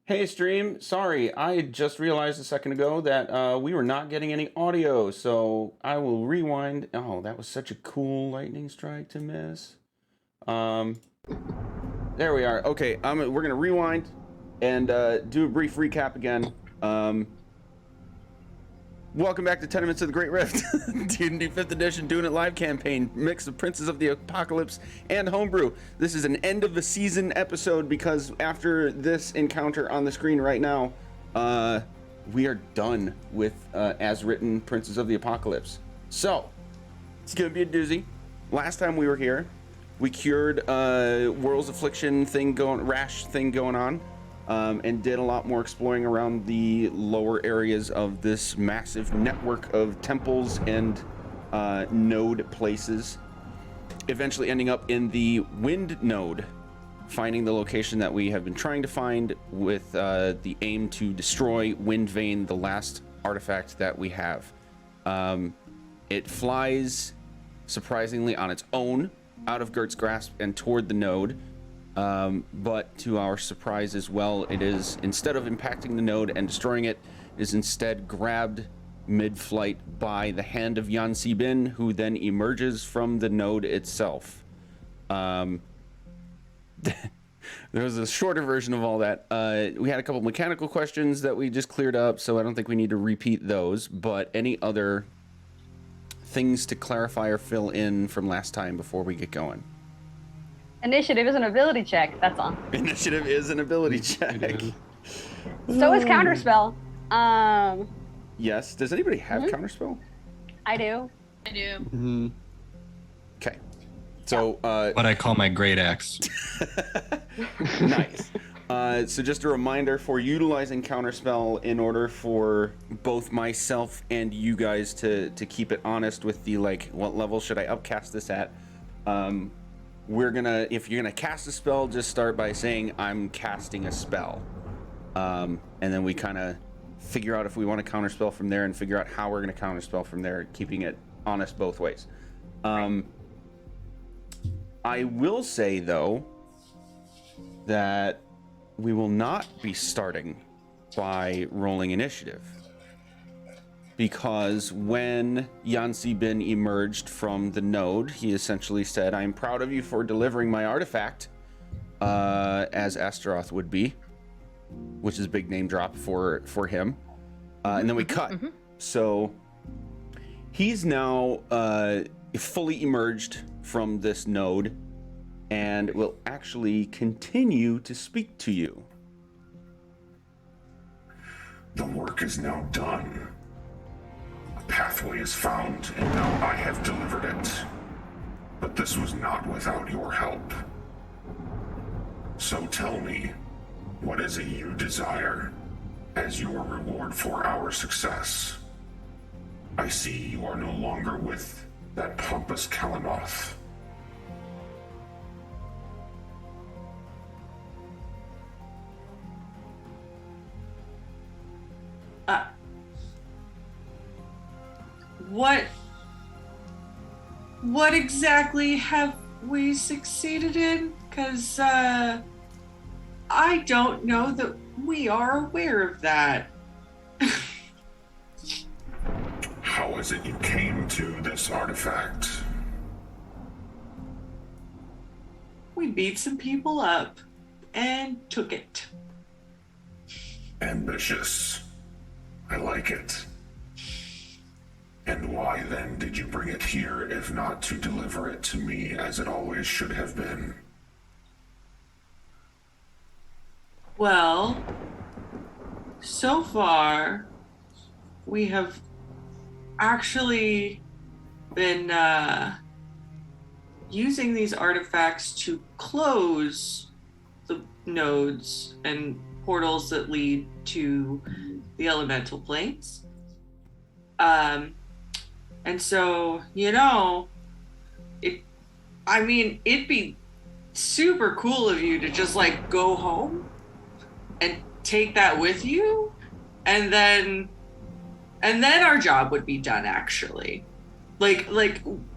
Hey, stream. Sorry, I just realized a second ago that we were not getting any audio, so I will rewind. Oh, that was such a cool lightning strike to miss. Um, there we are. Okay, we're gonna rewind and do a brief recap again. Welcome back to Tenements of the Great Rift, D&D 5th Edition Doing It Live campaign, mix of Princes of the Apocalypse and Homebrew. This is an end of the season episode because after this encounter on the screen right now, we are done with as written Princes of the Apocalypse. So, it's gonna be a doozy. Last time we were here, we cured World's Affliction rash thing going on. And did a lot more exploring around the lower areas of this massive network of temples and node places, eventually ending up in the Wind Node, finding the location that we have been trying to find with the aim to destroy Wind Vein, the last artifact that we have. It flies surprisingly on its own out of Gert's grasp and toward the node. But to our surprise as well, it is, instead of impacting the node and destroying it, is instead grabbed mid-flight by the hand of Yansi Bin, who then emerges from the node itself. There was a shorter version of all that. We had a couple mechanical questions that we just cleared up, so I don't think we need to repeat those, but any other things to clarify or fill in from last time before we get going? Initiative is an ability check, that's all. Initiative is an ability check. So is Counterspell. Yes. Does anybody have Counterspell? I do. I do. Mm-hmm. Okay. So, what I call my great axe. Nice. So just a reminder for utilizing Counterspell in order for both myself and you guys to keep it honest with the, like, what level should I upcast this at? If you're gonna cast a spell, just start by saying I'm casting a spell, and then we kind of figure out if we want to counterspell from there and figure out how we're gonna counterspell from there, keeping it honest both ways. I will say though that we will not be starting by rolling initiative, because when Yansi Bin emerged from the node, he essentially said, "I'm proud of you for delivering my artifact," as Astaroth would be, which is a big name drop for him. And then we cut. Mm-hmm. So he's now fully emerged from this node and will actually continue to speak to you. The work is now done. Pathway is found, and now I have delivered it. But this was not without your help. So tell me, what is it you desire as your reward for our success? I see you are no longer with that pompous Kalanoth. What exactly have we succeeded in? Because I don't know that we are aware of that. How is it you came to this artifact? We beat some people up and took it. Ambitious. I like it. And why then did you bring it here if not to deliver it to me as it always should have been? Well, so far, we have actually been using these artifacts to close the nodes and portals that lead to the elemental planes. And so, it'd be super cool of you to just like go home and take that with you, and then our job would be done, actually. Like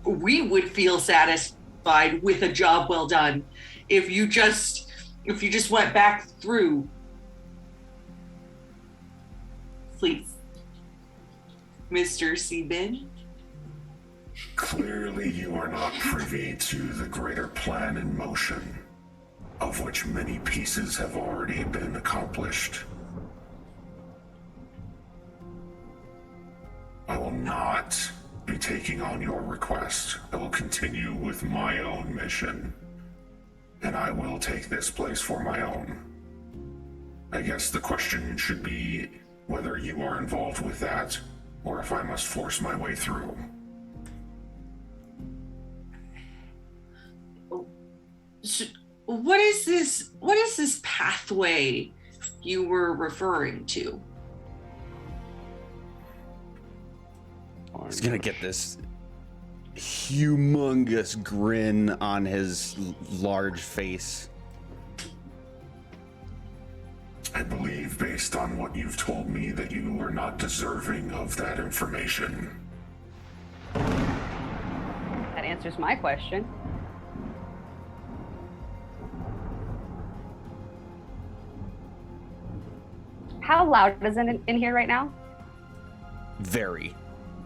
we would feel satisfied with a job well done if you just went back through please. Mr. Seabin. Clearly you are not privy to the greater plan in motion, of which many pieces have already been accomplished. I will not be taking on your request. I will continue with my own mission, and I will take this place for my own. I guess the question should be whether you are involved with that, or if I must force my way through. What is this pathway you were referring to? He's gonna get this humongous grin on his large face. I believe, based on what you've told me, that you are not deserving of that information. That answers my question. How loud is it in here right now? Very.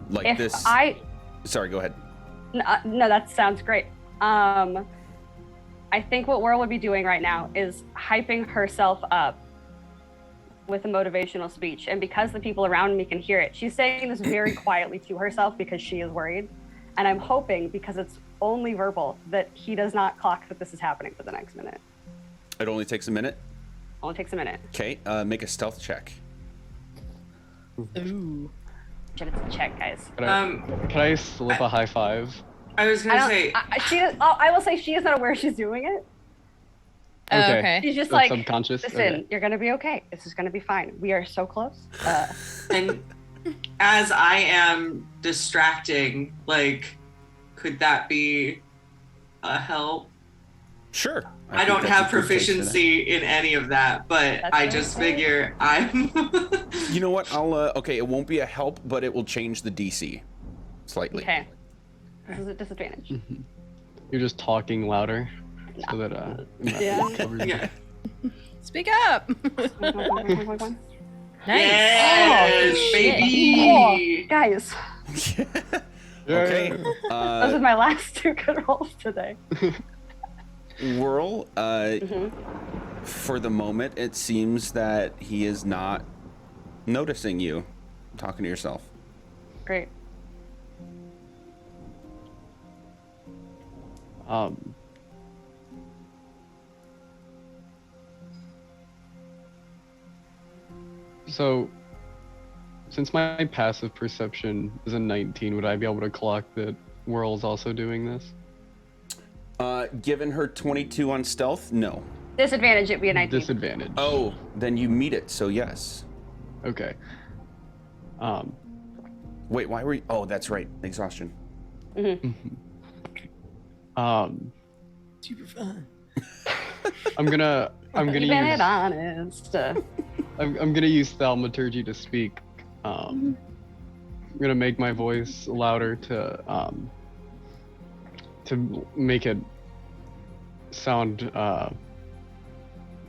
Like If this. Sorry, go ahead. No, that sounds great. I think what Whirl would be doing right now is hyping herself up with a motivational speech. And because the people around me can hear it, she's saying this very quietly to herself because she is worried. And I'm hoping, because it's only verbal, that he does not clock that this is happening for the next minute. It only takes a minute. Only takes a minute. Okay, make a stealth check. Ooh. It's a check, guys. Can I slip a high five? I was gonna say I will say she is not aware she's doing it. Oh, Okay. okay. She's just That's like, subconscious. listen, Okay. you're gonna be okay. This is gonna be fine. We are so close. and as I am distracting, like, could that be a help? Sure. I think don't that's have a good place for that. proficiency in any of that, but That's I just okay. figure I'm You know what? I'll. Okay, it won't be a help, but it will change the DC slightly. Okay. This is a disadvantage. You're just talking louder, so that Yeah. covers- yeah. Speak up. Nice. Yes, Oh, baby. guys, Okay. those are my last two good rolls today. Whirl, for the moment, it seems that he is not noticing you talking to yourself. Great. So, since my passive perception is a 19, would I be able to clock that Whirl's also doing this? Given her 22 on stealth, no. Disadvantage, it'd be a 19. Disadvantage. Oh, then you meet it, so yes. Okay. Wait, why were you? Oh, that's right. Exhaustion. Super fun. I'm gonna Keeping use it honest. I'm gonna use thaumaturgy to speak. I'm gonna make my voice louder to make it sound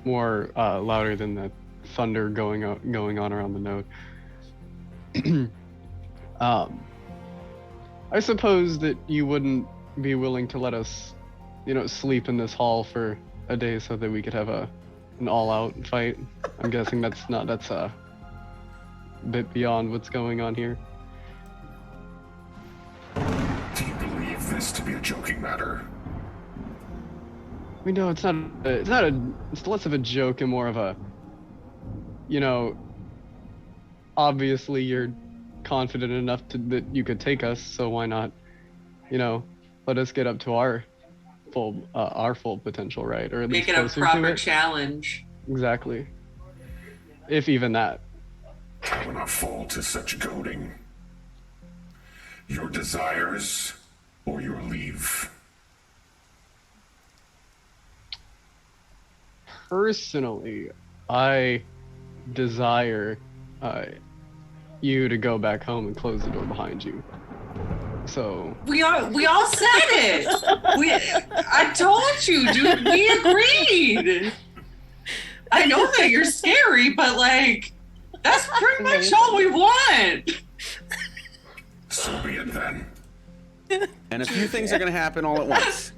more louder than the thunder going on around the note. I suppose that you wouldn't be willing to let us, sleep in this hall for a day so that we could have an all-out fight. I'm guessing that's a bit beyond what's going on here. Do you believe this to be a joking matter? I mean, no, it's less of a joke and more of a, obviously you're confident enough that you could take us, so why not, let us get up to our full potential, right? Or at Make least it a closer to proper it. challenge. Exactly. If even that. I will not fall to such goading. Your desires or your leave. Personally, I desire you to go back home and close the door behind you. So We all said it. I told you, dude. We agreed. I know that you're scary, but like, That's pretty much all we want. So be it then. And a few things are going to happen all at once.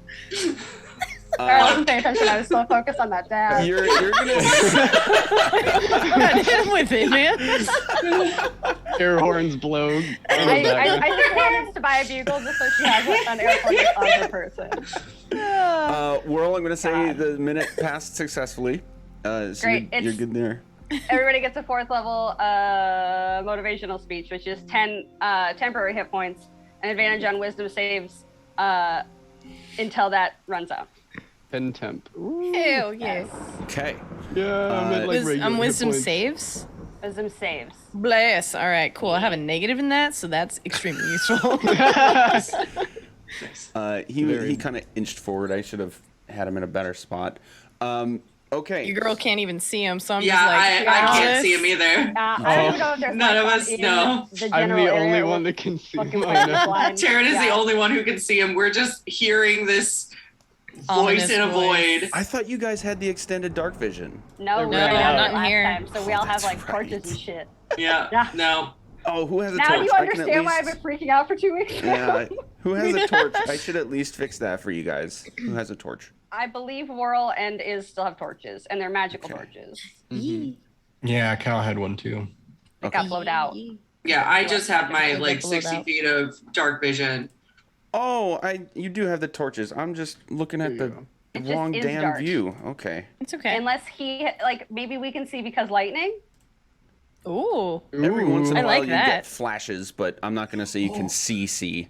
Sorry, I wasn't paying attention. I was so focused on that dad. You're gonna Got him with it, man. Air horns blow. I just wanted to buy a bugle just so she has an air horn on her person. Whirl, I'm gonna say the minute passed successfully. So Great, you're good there. Everybody gets a 4th level motivational speech, which is 10 temporary hit points, and advantage on wisdom saves until that runs out. 10 temp. Ooh. Hell yeah. Okay. Yeah, I'm at, like, regular hit wisdom points. saves. Wisdom saves. Bless. All right, cool. I have a negative in that, so that's extremely useful. He kind of inched forward. I should have had him in a better spot. Okay. Your girl can't even see him, so I'm Yeah, just like, I "All can't this?" see him either. I don't even know if there's None of lights us on in know. The I'm general the only area one with that can see fucking him. lights blind. Taryn is the Yeah. only one who can see him. We're just hearing this voice Ominous in a voice. void. I thought you guys had the extended dark vision. No, No, we didn't have not it in last here. time, so we all have that's like torches right. and shit. Yeah. Yeah. No. Oh, who has a Now torch? do you I can at understand why I've least- been freaking out for 2 weeks? Yeah. Who has a torch? I should at least fix that for you guys. Who has a torch? I believe Whirl and Iz still have torches, and they're magical Okay. torches. Yeah, Cal had one too. They got blowed out. Yeah, I just have my Get like blowed 60 out. feet of dark vision. Oh, you do have the torches. I'm just looking at the It just wrong is damn dark. view. Okay. It's okay. Unless he, like, maybe we can see because lightning? Ooh. Every once in a I while like you that. get flashes, but I'm not gonna say you can see.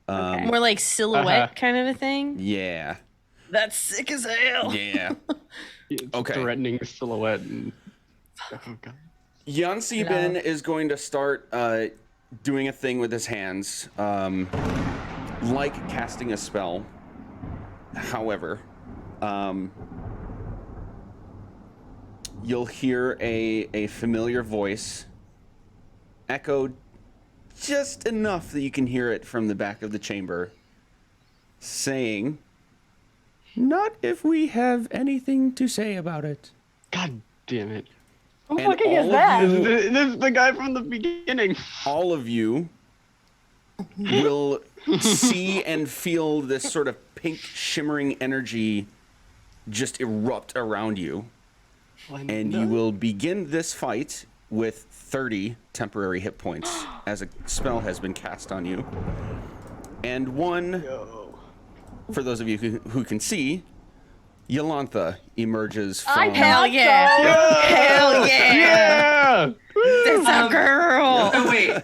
Okay. More like silhouette kind of a thing. Yeah. That's sick as hell. Yeah. It's Okay. threatening silhouette. And... Oh, God. Jan Bin is going to start doing a thing with his hands, like casting a spell. However, you'll hear a familiar voice echoed just enough that you can hear it from the back of the chamber, saying, "Not if we have anything to say about it." God damn it. Who And fucking is all of that? you- This is the guy from the beginning. all of you will see and feel this sort of pink shimmering energy just erupt around you, and you will begin this fight with 30 temporary hit points as a spell has been cast on you, and one, for those of you who can see, Yolantha emerges from Hell yeah. Hell yeah. Yeah! That's a girl. Oh wait.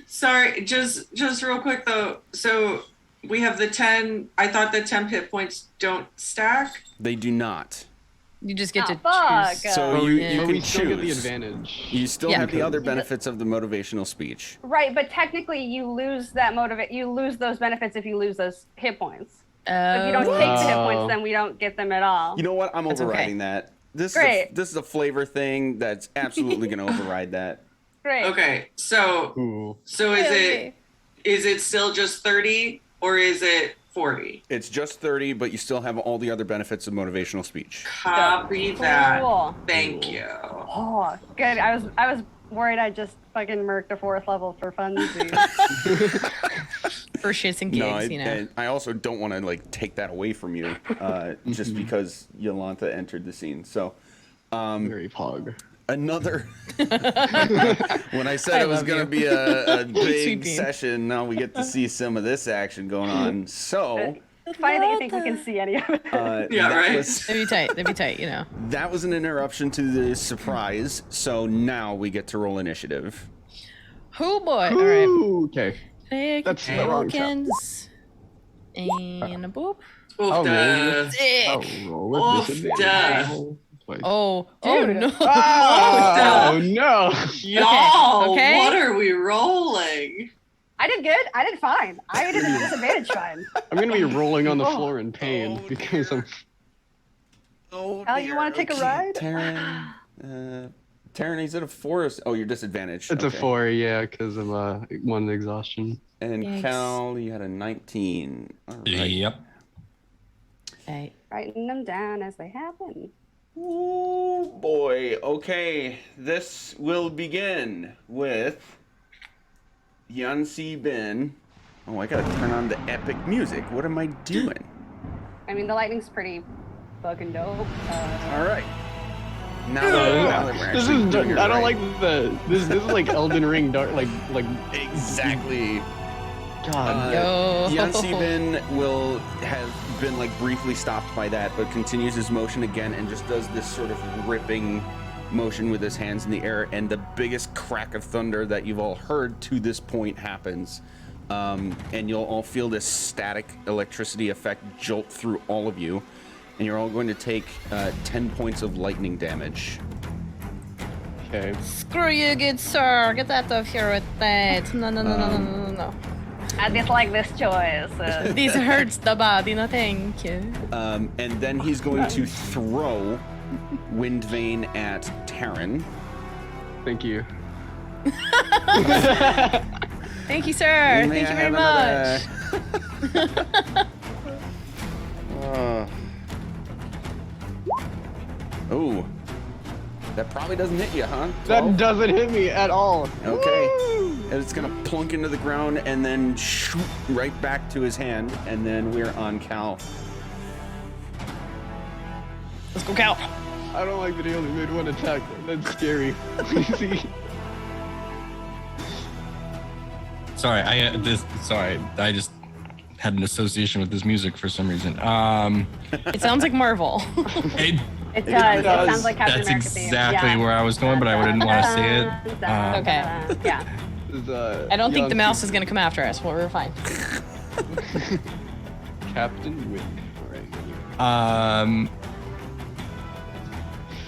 Sorry, just real quick though. So we have the 10. I thought the 10 hit points don't stack. They do not. You just get to fuck. choose. So But you, we, you but can we still get the choose. advantage. You still Yeah. have the other benefits of the motivational speech. Right, but technically you lose that you lose those benefits if you lose those hit points. If you don't take the hit points, then we don't get them at all. You know what? I'm That's overriding that. This Great. this is a flavor thing that's absolutely going to override that. Great. Okay. So Ooh. is it still just 30 or is it 40? It's just 30, but you still have all the other benefits of motivational speech. Copy that. Cool. Thank you. Oh, good. I was worried I just fucking murked a 4th level for funsies. For shits and gigs, No, you know. and I also don't want to like take that away from you, just because Yolantha entered the scene. So Very pog. another. When I said it was love going you. to be a Sweet big bean. session, now we get to see some of this action going on. So Funny that you think we can see any of it. Yeah, that right. was- That'd be tight. That'd be tight, you know. That was an interruption to the surprise, so now we get to roll initiative. Oh boy. All right. Ooh, okay. Take That's the wrong shot. tokens. And a boop. Oh, duh. Sick. I'll roll with Oh, disadvantage. duh. Twice. Oh Dude. no. Oh, no. Y'all, Okay. what are we rolling? I did good. I did fine. I did a disadvantage fine. I'm going to be rolling on the floor in pain because I'm... Oh, Al, you wanna take a ride? Taryn, Taryn, is it a 4? Oh, you're disadvantaged. It's a Okay. 4, yeah, because of one exhaustion. And Yikes. Cal, you had a 19. All right. Yep. Okay. Writing them down as they happen. Oh boy. Okay. This will begin with Yancy Bin. Oh, I gotta turn on the epic music. What am I doing? I mean, the lightning's pretty fucking dope. All right. Now that we're This actually is. doing it I don't right. like the. This is like Elden Ring dark. Like. Exactly. God. Yo. Yancy Bin has been like briefly stopped by that, but continues his motion again and just does this sort of ripping motion with his hands in the air, and the biggest crack of thunder that you've all heard to this point happens. And you'll all feel this static electricity effect jolt through all of you, and you're all going to take 10 points of lightning damage. Okay. Screw you, good sir. Get out of here with that. No. I dislike this choice. This hurts the body. No, thank you. And then he's going to throw Wind Vein at Taryn. Thank you. Thank you, sir. May Thank you I very have much. Oh, that probably doesn't hit you, huh? That 12? doesn't hit me at all. Okay. And it's gonna plunk into the ground and then shoot right back to his hand, and then we're on Cal. Let's go, Cal. I don't like that he only made one attack. That's scary. See? Sorry, I just had an association with this music for some reason. It sounds like Marvel. It, It does. It sounds like Captain that's America theme. exactly Yeah. where I was going, but I didn't want to say it. Okay. Yeah. I don't think the mouse is gonna come after us. Well, we're fine. Captain Wick. Alright.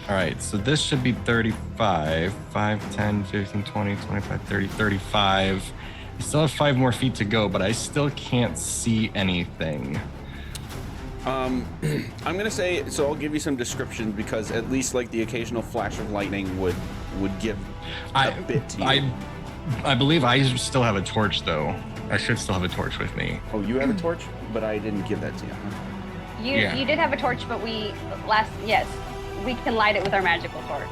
All right, so this should be 35. 5, 10, 15, 20, 25, 30, 35. I still have 5 more feet to go, but I still can't see anything. I'm gonna say, so I'll give you some description, because at least like the occasional flash of lightning would give a bit to you. I believe I still have a torch, though. I should still have a torch with me. Oh, you have a torch? But I didn't give that to you, huh? You did have a torch, but we can light it with our magical torch.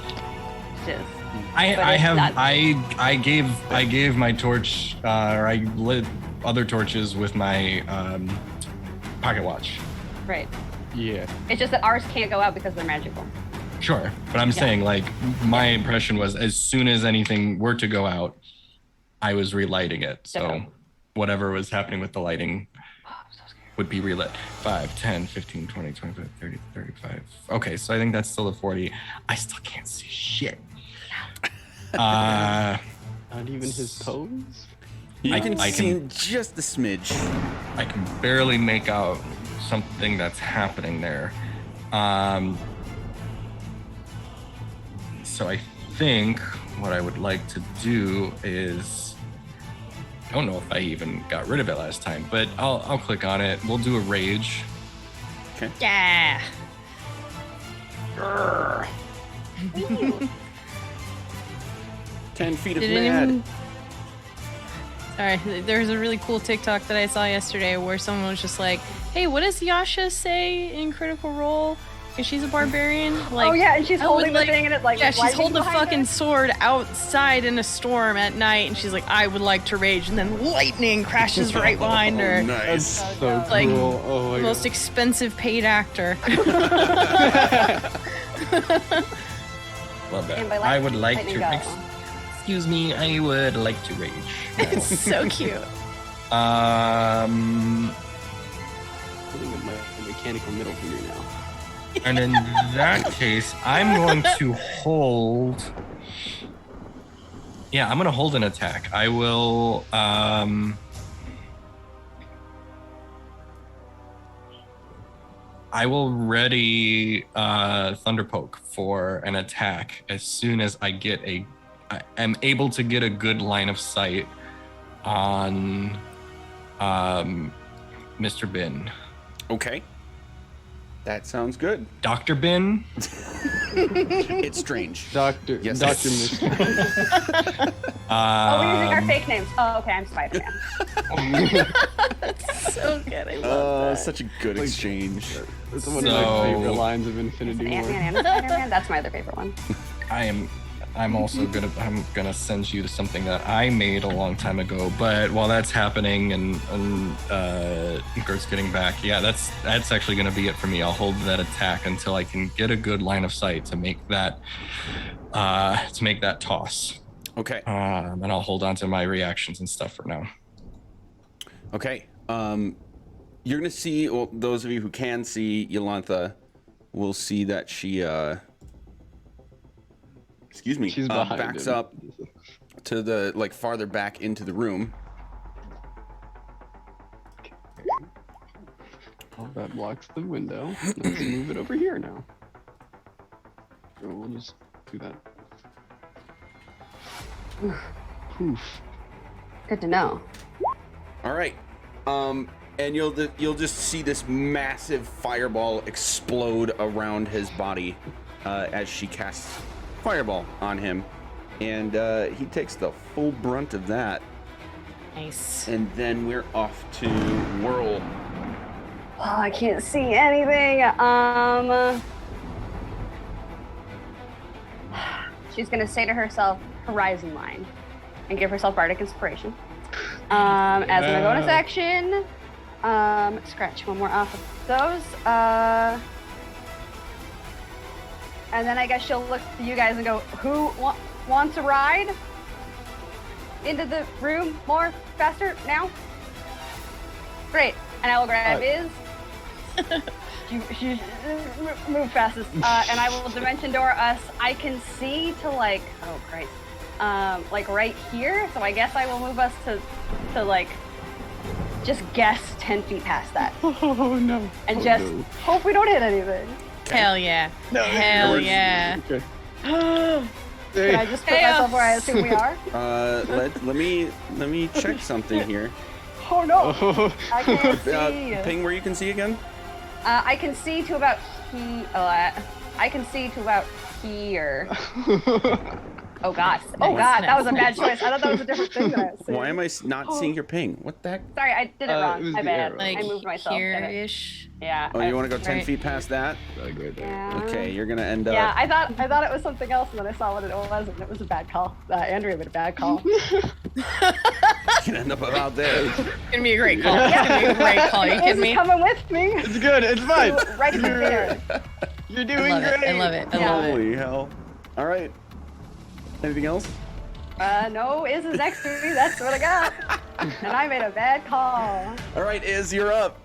I gave my torch, or I lit other torches with my pocket watch. Right. Yeah. It's just that ours can't go out because they're magical. Sure, but I'm saying, like, my impression was as soon as anything were to go out, I was relighting it. So Okay. whatever was happening with the lighting would be relit. 5, 10, 15, 20, 25, 30, 35. Okay, so I think that's still a 40. I still can't see shit. Not even his pose? You can I see can- just a smidge. I can barely make out something that's happening there. So I think what I would like to do is, I don't know if I even got rid of it last time, but I'll click on it. We'll do a rage. Yeah. 10 feet of Did mad. anyone? Sorry, there's a really cool TikTok that I saw yesterday where someone was just like, "Hey, what does Yasha say in Critical Role? Because she's a barbarian." Like, Oh yeah, and she's I would holding the thing, and it's like yeah, she's lightning holding a behind fucking her. sword outside in a storm at night, and she's like, "I would like to rage," and then lightning crashes right behind her. Oh, nice. So Like, cool. Oh my Most god. expensive paid actor. Love that. And by I would like lightning to. go. Excuse me, I would like to rage. It's so cute. Holding up my mechanical middle finger now. And in that case, I'm going to hold. Yeah, I'm going to hold an attack. I will. I will ready Thunderpoke for an attack as soon as I am able to get a good line of sight on Mr. Bin. Okay. That sounds good. Dr. Bin? It's strange. Doctor. Yes. Dr. Mist. Oh, we're using our fake names. Oh, okay, I'm Spider-Man. So good. I love that. Such a good exchange. That's one of my favorite lines of Infinity War. Ant-Man and Spider-Man. That's my other favorite one. I'm also gonna send you to something that I made a long time ago. But while that's happening and Gert's getting back, yeah, that's actually gonna be it for me. I'll hold that attack until I can get a good line of sight to make that toss. Okay. And I'll hold on to my reactions and stuff for now. Okay. You're gonna see. Well, those of you who can see Yolantha will see that she. Excuse me. She's behind backs him. up to the farther back into the room. Oh, that blocks the window. Let's move it over here now. So we'll just do that. Poof. Good to know. All right. And you'll just see this massive fireball explode around his body as she casts fireball on him, and he takes the full brunt of that. Nice. And then we're off to Whirl. Oh, I can't see anything. She's gonna say to herself, Horizon Line, and give herself Bardic Inspiration. As my bonus action, scratch one more off of those. And then I guess she'll look to you guys and go, who wants a ride? Into the room more faster now? Great. And I will grab Iz. She move fastest. And I will dimension door us. I can see to oh Christ. Right here. So I guess I will move us to just guess 10 feet past that. Oh no. And no. hope we don't hit anything. Hell yeah. No, Hell yeah. Okay. Can I just put myself where I assume we are? Let me check something here. Oh no! Oh. I can't see. Ping where you can see again. I can see to about I can see to about here. Oh god! Oh god! That was a bad choice. I thought that was a different thing that I was seeing. Why am I not seeing your ping? What the heck? Sorry, I did it it wrong. was My the bad. arrow. Like I moved myself. here-ish. Yeah. Oh, you want to go 10 Right. feet past that? Like right there. Yeah. Okay, you're gonna end up. Yeah, I thought it was something else, and then I saw what it was, and it was a bad call. Andrea made a bad call. You're gonna end up about there. It's gonna be a great call. It's gonna be a great call. Are you Iz kidding is me? coming with me. It's good. It's fine. Right there. You're I doing love great. it. I love it. I Yeah. love it. Holy hell! All right. Anything else? No, Iz is next to me. That's what I got. And I made a bad call. All right, Iz, you're up.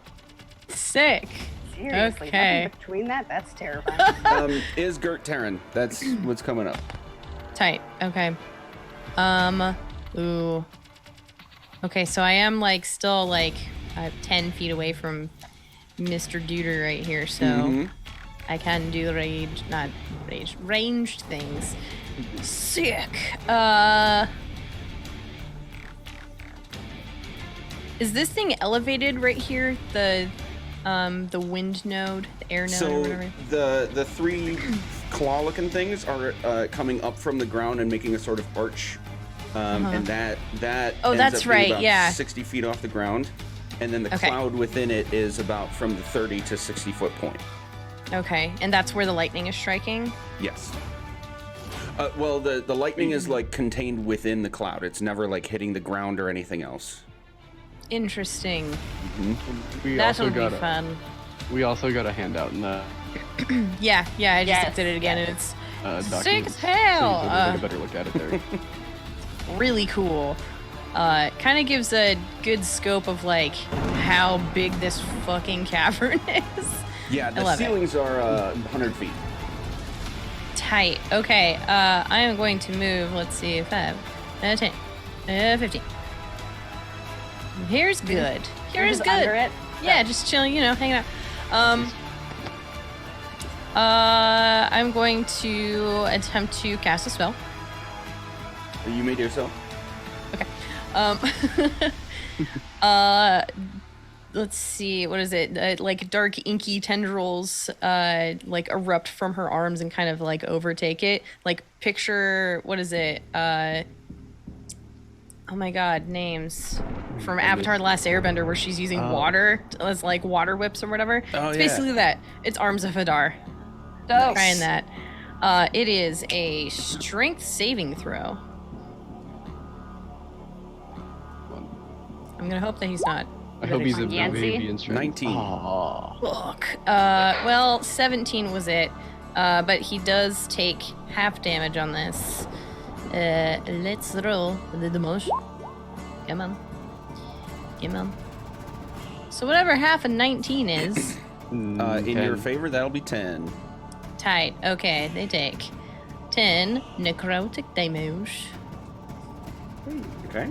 Sick. Seriously, Okay. nothing between that? That's terrifying. Is Gert Terran? That's what's coming up. Tight. Okay. Ooh. Okay, so I am still 10 feet away from Mr. Duder right here, so Mhm. I can do ranged things. Sick. Is this thing elevated right here? The wind node, the air node, or So whatever. the three claw-looking things are coming up from the ground and making a sort of arch, and that Oh, ends that's up being right, about yeah. 60 feet off the ground, and then the Okay. cloud within it is about from the 30 to 60 foot point. Okay, and that's where the lightning is striking. Yes. Well, the lightning is contained within the cloud. It's never hitting the ground or anything else. Interesting. We That'll also be got fun. we also got a handout in the Yeah, I just Yes, looked at it again, and it's document. sick as hell. So you can take a better look at it there. Really cool. Kind of gives a good scope of how big this fucking cavern is. Yeah, the love it. ceilings are 100 feet. Tight. Okay, I am going to move. Let's see, 5, 10, 15. Here's good. Here's Just good. under it. Yeah, just chilling, hanging out. I'm going to attempt to cast a spell. You made yourself. Let's see, what is it? Dark inky tendrils erupt from her arms and kind of overtake it. Picture, what is it? Oh my god, names from Avatar: The Last Airbender, where she's using water as water whips or whatever. Oh, It's yeah. basically that. It's Arms of Hadar. Dope. Trying that. It is a strength saving throw. I'm gonna hope that he's not. I hope he's a Yancy? baby in strength. 19. Aw. Fuck. Well, 17 was it. But he does take half damage on this. Let's roll the damage. Come on. Come on. So whatever half of 19 is. In your 10. favor, that'll be 10. Tight. Okay, they take 10 necrotic damage. Okay.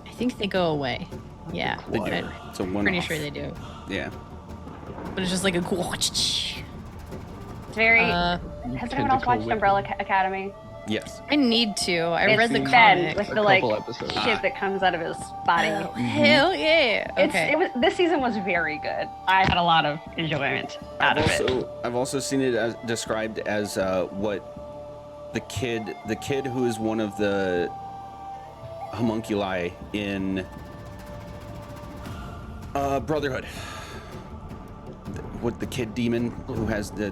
I think they go away. Yeah. They do. I'm It's a one. pretty sure they do. Yeah. But it's just like a cool. It's very. Has anyone else Tentacle watched whip. Umbrella Academy? Yes. I need to. I read the It's Ben comic. with A the like couple episodes. shit that comes out of his body. Oh, hell yeah. Okay. It was this season was very good. I had a lot of enjoyment out of it. I've also seen it as described as what the kid who is one of the homunculi in Brotherhood. What the kid demon who has the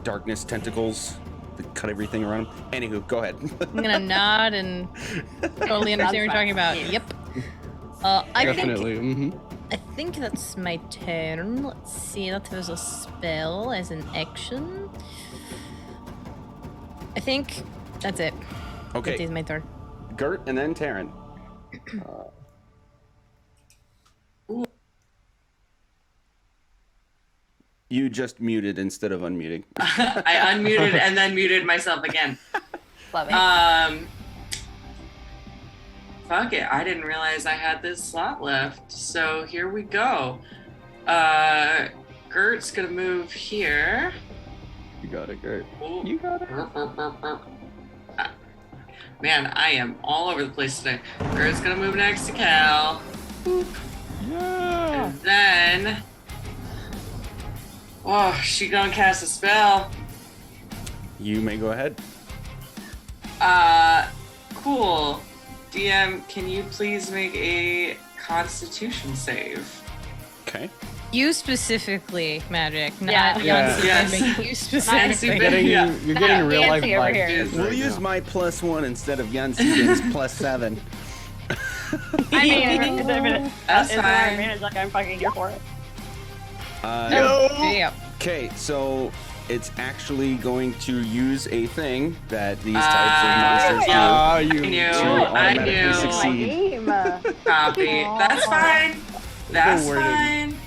darkness tentacles that cut everything around him. Anywho, go ahead. I'm gonna nod and totally understand what you're talking about. Yeah. Yep. I Definitely. think that's my turn. Let's see. That was a spell as an action. I think that's it. That Okay, is my turn. Gert and then Taryn. You just muted instead of unmuting. I unmuted and then muted myself again. Love it. Fuck it. I didn't realize I had this slot left. So here we go. Gert's gonna move here. You got it, Gert. Ooh. You got it. Man, I am all over the place today. Gert's gonna move next to Cal. Yeah. And then... Oh, she gonna cast a spell. You may go ahead. Cool. DM, can you please make a Constitution save? Okay. You specifically, Magic, not Yeah. Yeah. Yes. Yancy, You specifically. Yancy, Getting, Yeah. You're getting real life Yancy over here. vibes. We'll right use now. my +1 instead of Yancey's +7. I mean, if it- That's it's my fine. advantage, like I'm fucking here for it. Yeah. Okay, so it's actually going to use a thing that these types of monsters do. Ah, you. I knew. To I automatically knew. My succeed. game. Copy. That's fine. That's wording.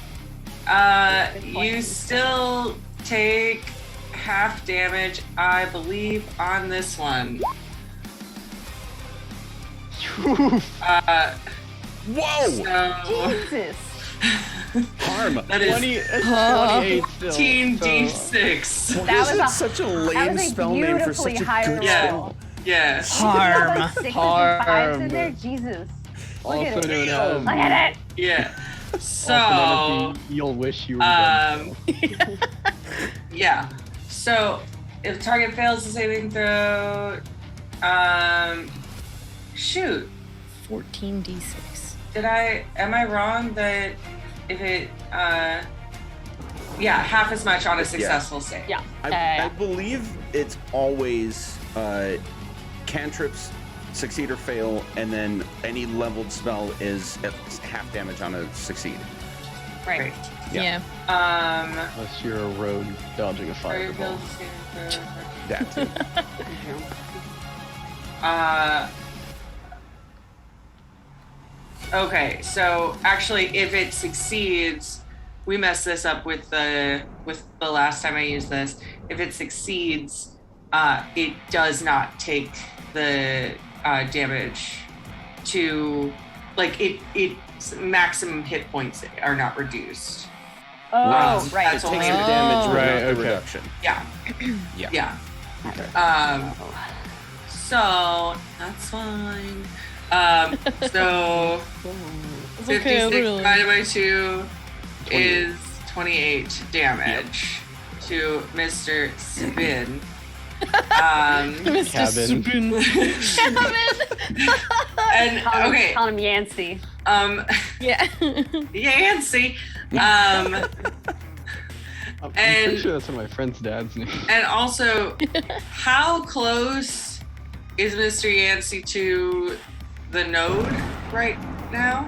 fine. You still take half damage, I believe, on this one. Whoa! So Jesus. Harm. that is 28 still. 18d6. Why That is was it a- such a that lame was a spell name for beautifully such a higher good roll. Yeah. spell? Yeah. Harm. Like 6s and 5s in Harm. there. Jesus. Look Also at known it. as. Look at it. Yeah. Also So, known as the you'll wish you were dead. yeah. So, if the target fails the saving throw, shoot. 14d6. Am I wrong that if it, yeah, half as much on a successful save? Yeah. I believe it's always cantrips succeed or fail, and then any leveled spell is at half damage on a succeed. Great. Right. Yeah. Yeah. Unless you're a rogue dodging a Target fireball. fails the saving throw. That too. Okay, so actually, if it succeeds, we messed this up with the last time I used this. If it succeeds, it does not take the damage to like its maximum hit points are not reduced. Oh, It right. That's takes only the damage Oh. without Right, the okay. reduction. Yeah. Yeah. Yeah. Okay. So that's fine. So It's 56 really. divided by 2 is 28 damage to Mr. Spin. Mr. Cabin. Spoon. Cabin. And okay, Call him Yancey. Yeah. Yancy. I'm I'm pretty And sure that's one of my friend's dad's names. and also, how close is Mr. Yancey to the node right now?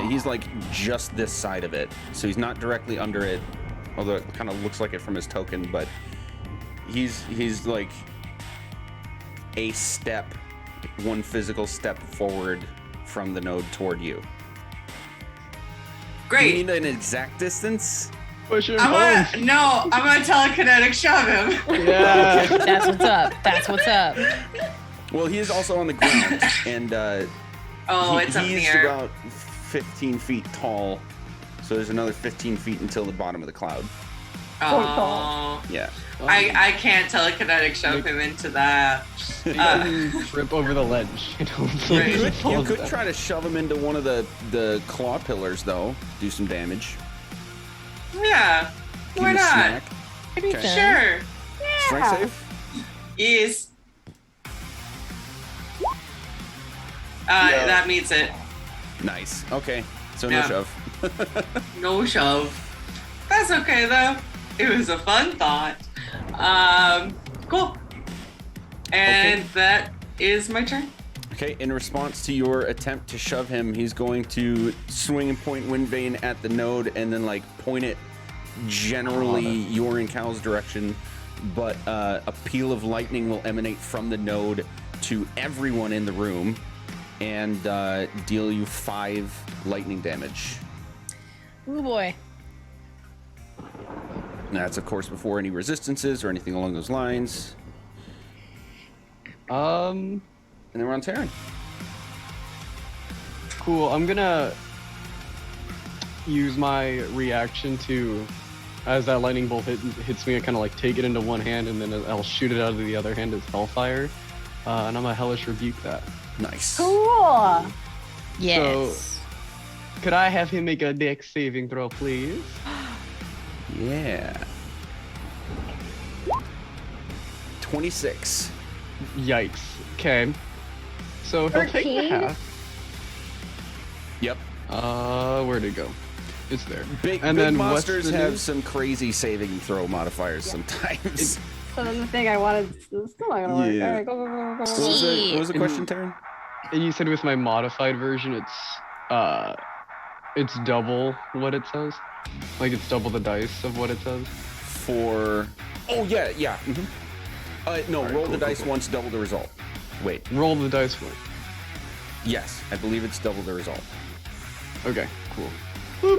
He's like just this side of it, so he's not directly under it, although it kind of looks like it from his token. But he's like a step, one physical step forward from the node toward you. Great. You need an exact distance? Push him I'm home. gonna telekinetic shove him. Yeah. That's what's up. That's what's up. Well, he is also on the ground, and Oh, it's up in the he's air. about 15 feet tall, so there's another 15 feet until the bottom of the cloud. Oh, Yeah. I can't telekinetic shove him into that. Trip over the ledge. Right. You could try to shove him into one of the claw pillars, though. Do some damage. Yeah, Give why him a not? smack. Pretty Okay. fun. Sure. Strength save? Yes. Yeah. That meets it. Nice. Okay. So no Yeah. shove. No shove. That's okay though. It was a fun thought. Cool. And Okay. that is my turn. Okay, in response to your attempt to shove him, he's going to swing and point Wind Vane at the node and then like point it generally your and Cal's direction, but a peal of lightning will emanate from the node to everyone in the room and deal you 5 lightning damage. Ooh boy. And that's of course before any resistances or anything along those lines. And then we're on Terran. Cool. I'm gonna use my reaction to, as that lightning bolt hits me, I kind of like take it into one hand and then I'll shoot it out of the other hand as Hellfire. And I'm gonna hellish rebuke that. Nice. Cool. Yes. Could I have him make a dex saving throw, please? Yeah. 26. Yikes. Okay. So he'll take the 13? half. Yep. Where'd it go? It's there. Big And then what's monsters the have news? some crazy saving throw modifiers sometimes. So then the thing I wanted is still not gonna work. Yeah. All right, go, go, go, go, What go. was the question, Taryn? And you said with my modified version, it's double what it says. Like it's double the dice of what it says. For yeah. No, Alright, roll cool, the dice cool. once, double the result. Wait, Roll the dice for it. yes, I believe it's double the result. Okay, cool. Boop.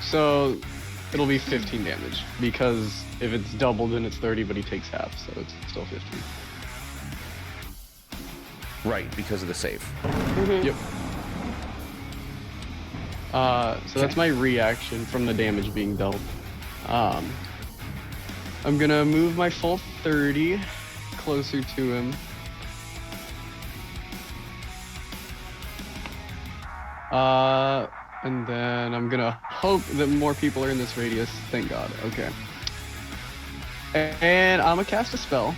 So it'll be 15 damage because if it's double, then it's 30, but he takes half, so it's still 15. Right, because of the save. Yep. So that's my reaction from the damage being dealt. I'm gonna move my full 30 closer to him. And then I'm gonna hope that more people are in this radius. Thank God. Okay. And I'm gonna cast a spell.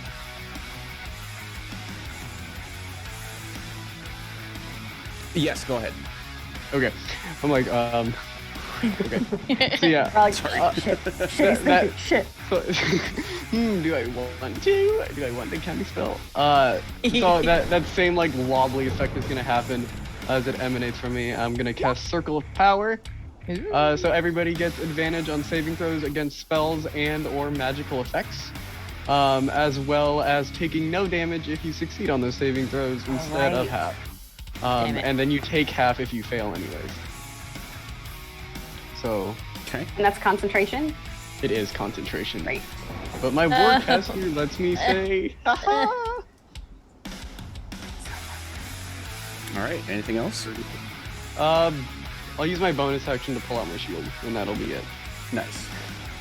Yes, go ahead. Okay. I'm like, okay. So yeah. We're like, shit, shit, that- shit. So, do I want to? Do I want the candy spell? So that same like wobbly effect is gonna happen as it emanates from me. I'm gonna cast Circle of Power. So everybody gets advantage on saving throws against spells and or magical effects, as well as taking no damage if you succeed on those saving throws instead of Alright. half. Damn it. And then you take half if you fail anyways. So Okay. And that's concentration. it is concentration. Great. But my Warcaster lets me say, haha. All right. Anything else? I'll use my bonus action to pull out my shield, and that'll be it. Nice.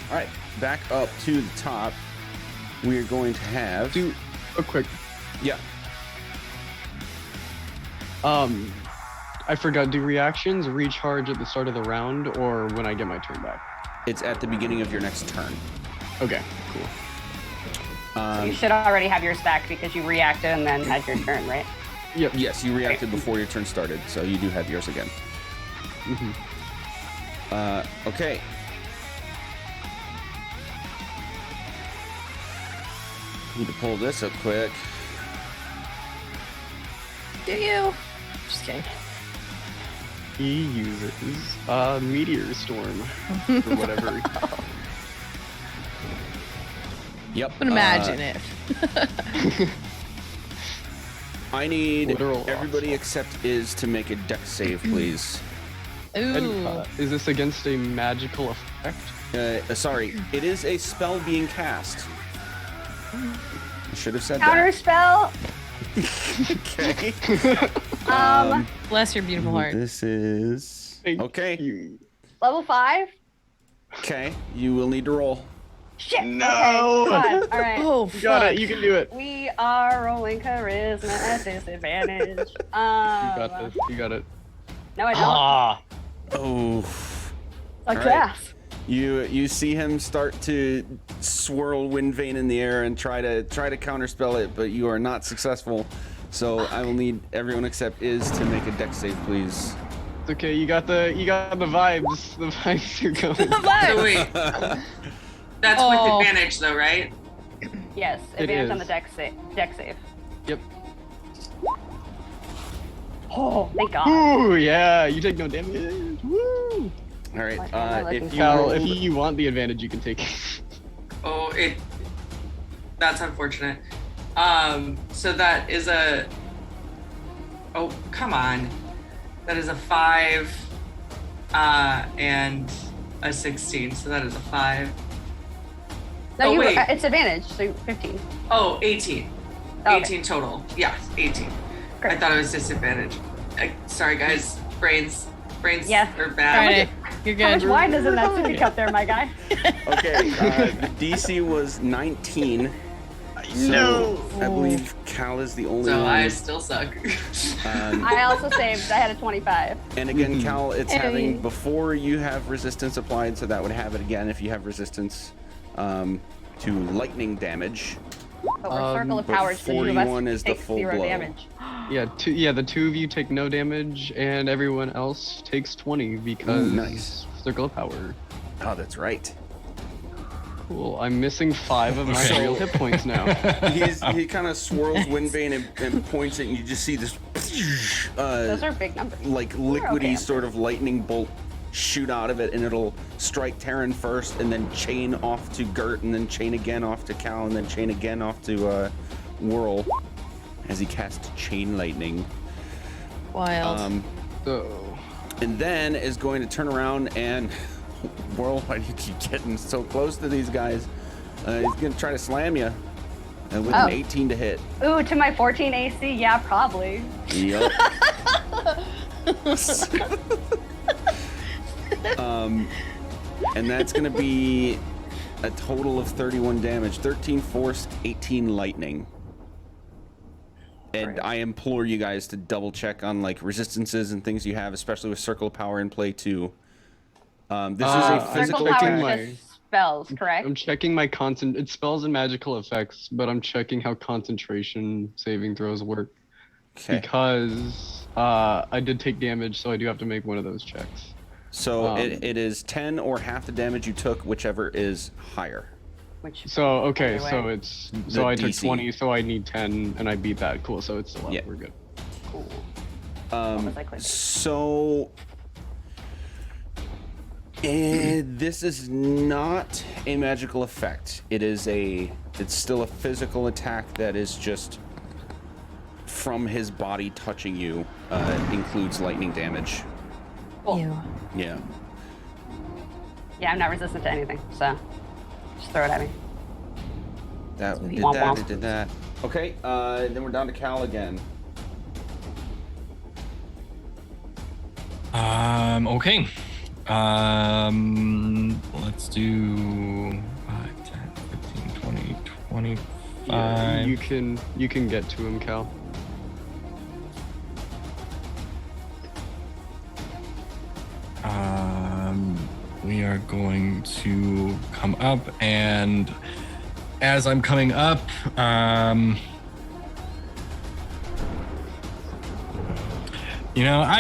All right. Back up to the top. We are going to have. Do a quick. Yeah. I forgot. Do reactions recharge at the start of the round, or when I get my turn back? It's at the beginning of your next turn. Okay, cool. You should already have yours back because you reacted and then had your turn, right? Yep. Yes, you reacted before your turn started, so you do have yours again. Mm-hmm. Okay. Need to pull this up quick. Do you? Just kidding. He uses a meteor storm or whatever. Yep. But imagine if. I need Literal everybody awesome. except Iz to make a dex save, please. And, Ooh. is this against a magical effect? Sorry, it is a spell being cast. I should have said Counter spell. that. Okay. Bless your beautiful heart. This is Thank okay. you. Level 5. Okay, you will need to roll. Shit. No. Okay, God. All right. Oh, You got fuck. it. You can do it. We are rolling charisma at disadvantage. You got this. You got it. No, I don't. Ah. Oh. Like right. gas. You see him start to swirl wind vane in the air and try to counterspell it, but you are not successful. So I will need everyone except Iz to make a dex save, please. It's okay. You got the vibes. The vibes are going. So wait, that's Oh. with advantage though, right? Yes, It advantage on is. the dex save. Yep. Oh, thank God. Ooh, yeah. You take no damage. Woo. All right. What am I looking If for? you Cal, rolled- if you want the advantage, you can take it. Oh, that's unfortunate. So that is a. Oh, come on. That is a 5, and a 16. So that is a 5. No, Oh, wait. it's advantage, so 15. Oh, 18. Oh, okay. 18 total. Yeah, 18. Great. I thought it was disadvantage. Sorry, guys. Brains Yeah. are bad. Friday. You're How much good. wine is in that sippy cup there, my guy? Okay. The DC was 19. So I believe Cal is the only So one. I still suck. I also saved. I had a 25. And again, Cal, it's Hey. having before you have resistance applied, so that would have it again if you have resistance to lightning damage. But we're circle of but powers, so two of us 41 is the take full 0 blow. damage. Yeah, the two of you take no damage, and everyone else takes 20 because nice. Circle of Power. Oh, that's right. Cool. I'm missing 5 of my Okay. real hit points now. He kind of swirls wind vane and points it, and you just see this Those are big numbers. like We're liquidy okay. sort of lightning bolt shoot out of it, and it'll strike Terran first, and then chain off to Gert, and then chain again off to Cal, and then chain again off to Whirl as he casts chain lightning. Wild. So, And then is going to turn around and Whirl, why do you keep getting so close to these guys? He's gonna try to slam you with Oh. an 18 to hit. Ooh, to my 14 AC? Yeah, probably. Yep. And that's gonna be a total of 31 damage, 13 force, 18 lightning. And I implore you guys to double check on like resistances and things you have, especially with Circle of Power in play too. This is a I'm physical Circle checking power attack. is my- just spells, correct? I'm checking my it spells and magical effects, but I'm checking how concentration saving throws work Okay. because I did take damage, so I do have to make one of those checks. So it is 10 or half the damage you took, whichever is higher. Which So okay, Either so way. it's The I took DC. 20, so I need 10, and I beat that. Cool. So it's still up. Yeah. We're good. cool. What was I clicking? So this is not a magical effect. It's still a physical attack that is just from his body touching you. Includes lightning damage. Cool. Ew. Yeah. Yeah, I'm not resistant to anything, so just throw it at me. That did Womp that. womp. It did that. Okay. Then we're down to Cal again. Okay. Let's do 5, 10, 15, 20, 25. Yeah, you can get to him, Cal. We are going to come up, and as I'm coming up, I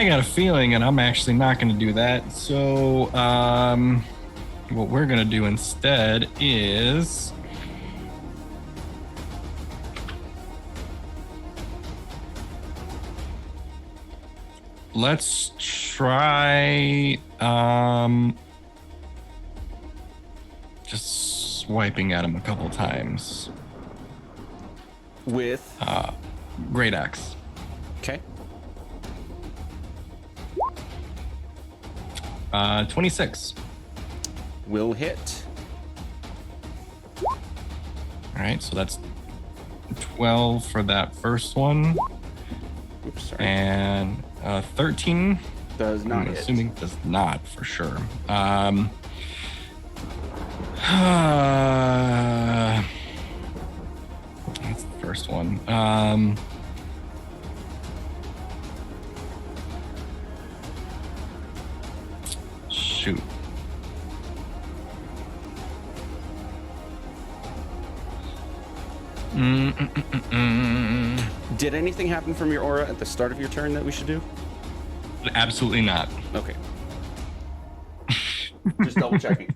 got a feeling, and I'm actually not going to do that. So, what we're going to do instead is let's try just swiping at him a couple times. With Great axe. okay. 26. Will hit. All right, so that's 12 for that first one, Oops, sorry. and 13. Does not I'm hit. assuming does not for sure. That's the first one. Shoot. Did anything happen from your aura at the start of your turn that we should do? Absolutely not. Okay. Just double checking.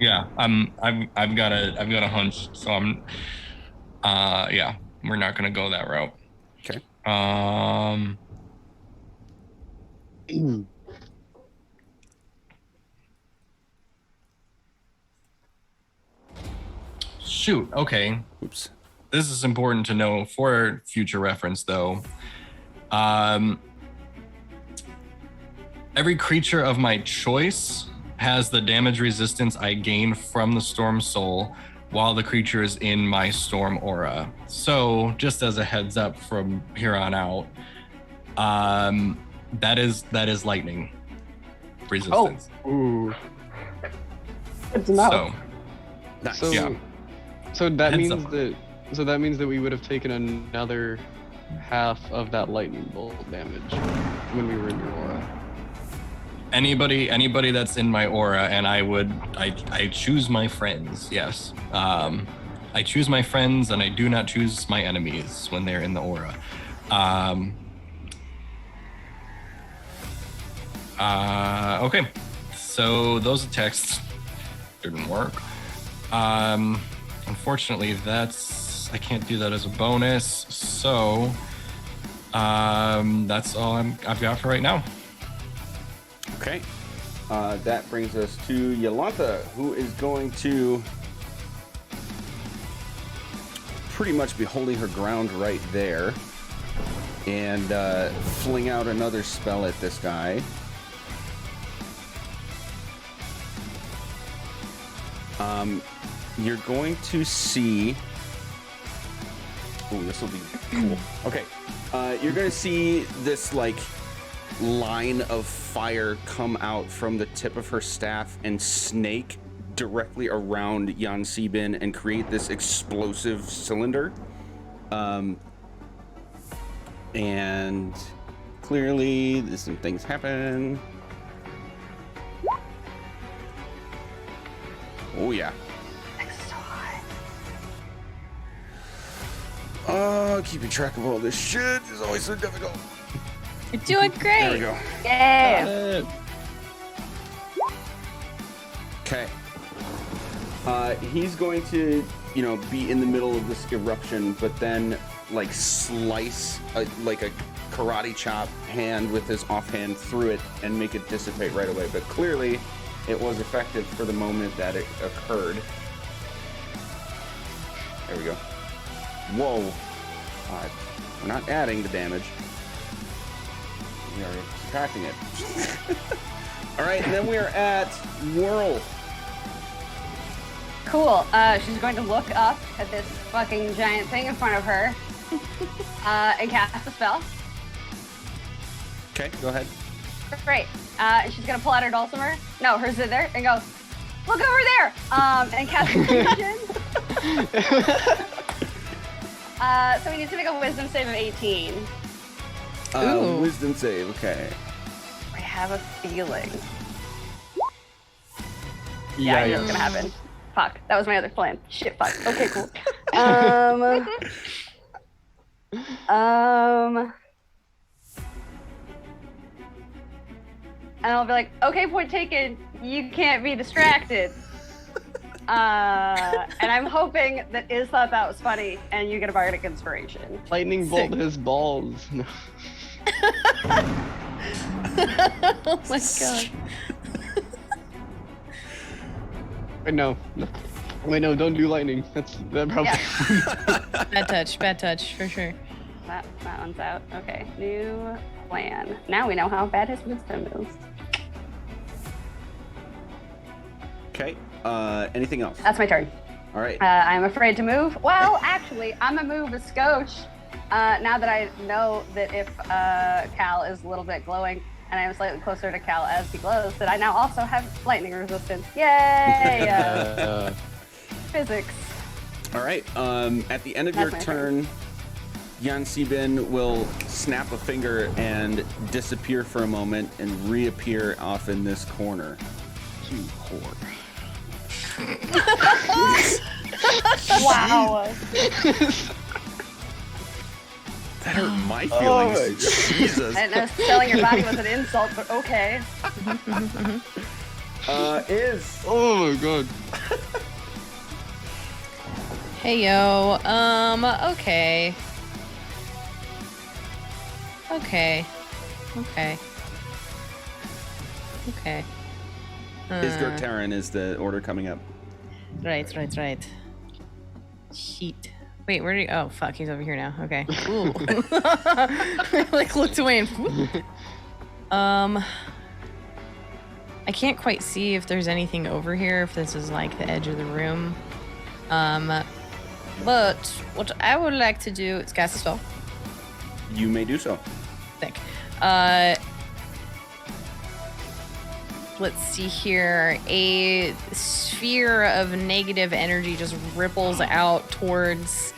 Yeah, I've got a hunch, so yeah, we're not gonna go that route. Okay. Shoot. Okay. Oops. This is important to know for future reference, though. Every creature of my choice has the damage resistance I gain from the Storm Soul while the creature is in my Storm Aura. So, just as a heads up from here on out, that is lightning resistance. Ooh. Good to know. So, Nice. So, Yeah. so that Heads means up. that we would have taken another half of that lightning bolt damage when we were in your aura. anybody that's in my aura, and I choose my friends. Yes. I choose my friends, and I do not choose my enemies when they're in the aura. Okay, so those attacks didn't work. Unfortunately, I can't do that as a bonus. So that's all I've got for right now. Okay. That brings us to Yolanta, who is going to pretty much be holding her ground right there and fling out another spell at this guy. You're going to see... Oh, this will be cool. Okay. You're going to see this, like, line of fire come out from the tip of her staff and snake directly around Jan Sebin and create this explosive cylinder. And clearly, some things happen. Oh, yeah. Oh, keeping track of all this shit is always so difficult. You're doing great. There we go. Yeah. Okay. He's going to, be in the middle of this eruption, but then, like, slice like a karate chop hand with his offhand through it and make it dissipate right away. But clearly, it was effective for the moment that it occurred. There we go. Whoa. We're not adding the damage. We are subtracting it. All right, and then we are at Whirl. Cool. She's going to look up at this fucking giant thing in front of her and cast a spell. Okay, go ahead. Great. And she's going to pull out her dulcimer. No, her zither and go, look over there! And cast illusion. So we need to make a wisdom save of 18. Ooh. Wisdom save, okay. I have a feeling. Yeah, I knew it was gonna happen. Fuck, that was my other plan. Shit, fuck. Okay, cool. And I'll be like, okay, point taken. You can't be distracted. And I'm hoping that Iz thought that was funny, and you get a bardic inspiration. Lightning bolt his balls. No. Oh my god. Wait, no. Wait, no, don't do lightning. That probably. Yeah. Bad touch, for sure. That one's out. Okay, new plan. Now we know how bad his wisdom is. Okay. Anything else? That's my turn. All right. I'm afraid to move. Well, actually, I'm gonna move a skosh. Now that I know that if Cal is a little bit glowing, and I'm slightly closer to Cal as he glows, that I now also have lightning resistance. Yay! Physics. All right. At the end of That's your my turn, Jan Sibin will snap a finger and disappear for a moment and reappear off in this corner. You whore. Wow. That hurt my feelings. Jesus. I didn't know selling your body was an insult, but okay. Is. Oh my god. Hey yo, okay. Okay. Is Gertaran is the order coming up. Right. Heat. Wait, where do you? Oh, fuck, he's over here now. Okay. Ooh. I, like, looked away and. Whoop. I can't quite see if there's anything over here, if this is like the edge of the room. But what I would like to do is cast a spell. You may do so. Think. Let's see here. A sphere of negative energy just ripples out towards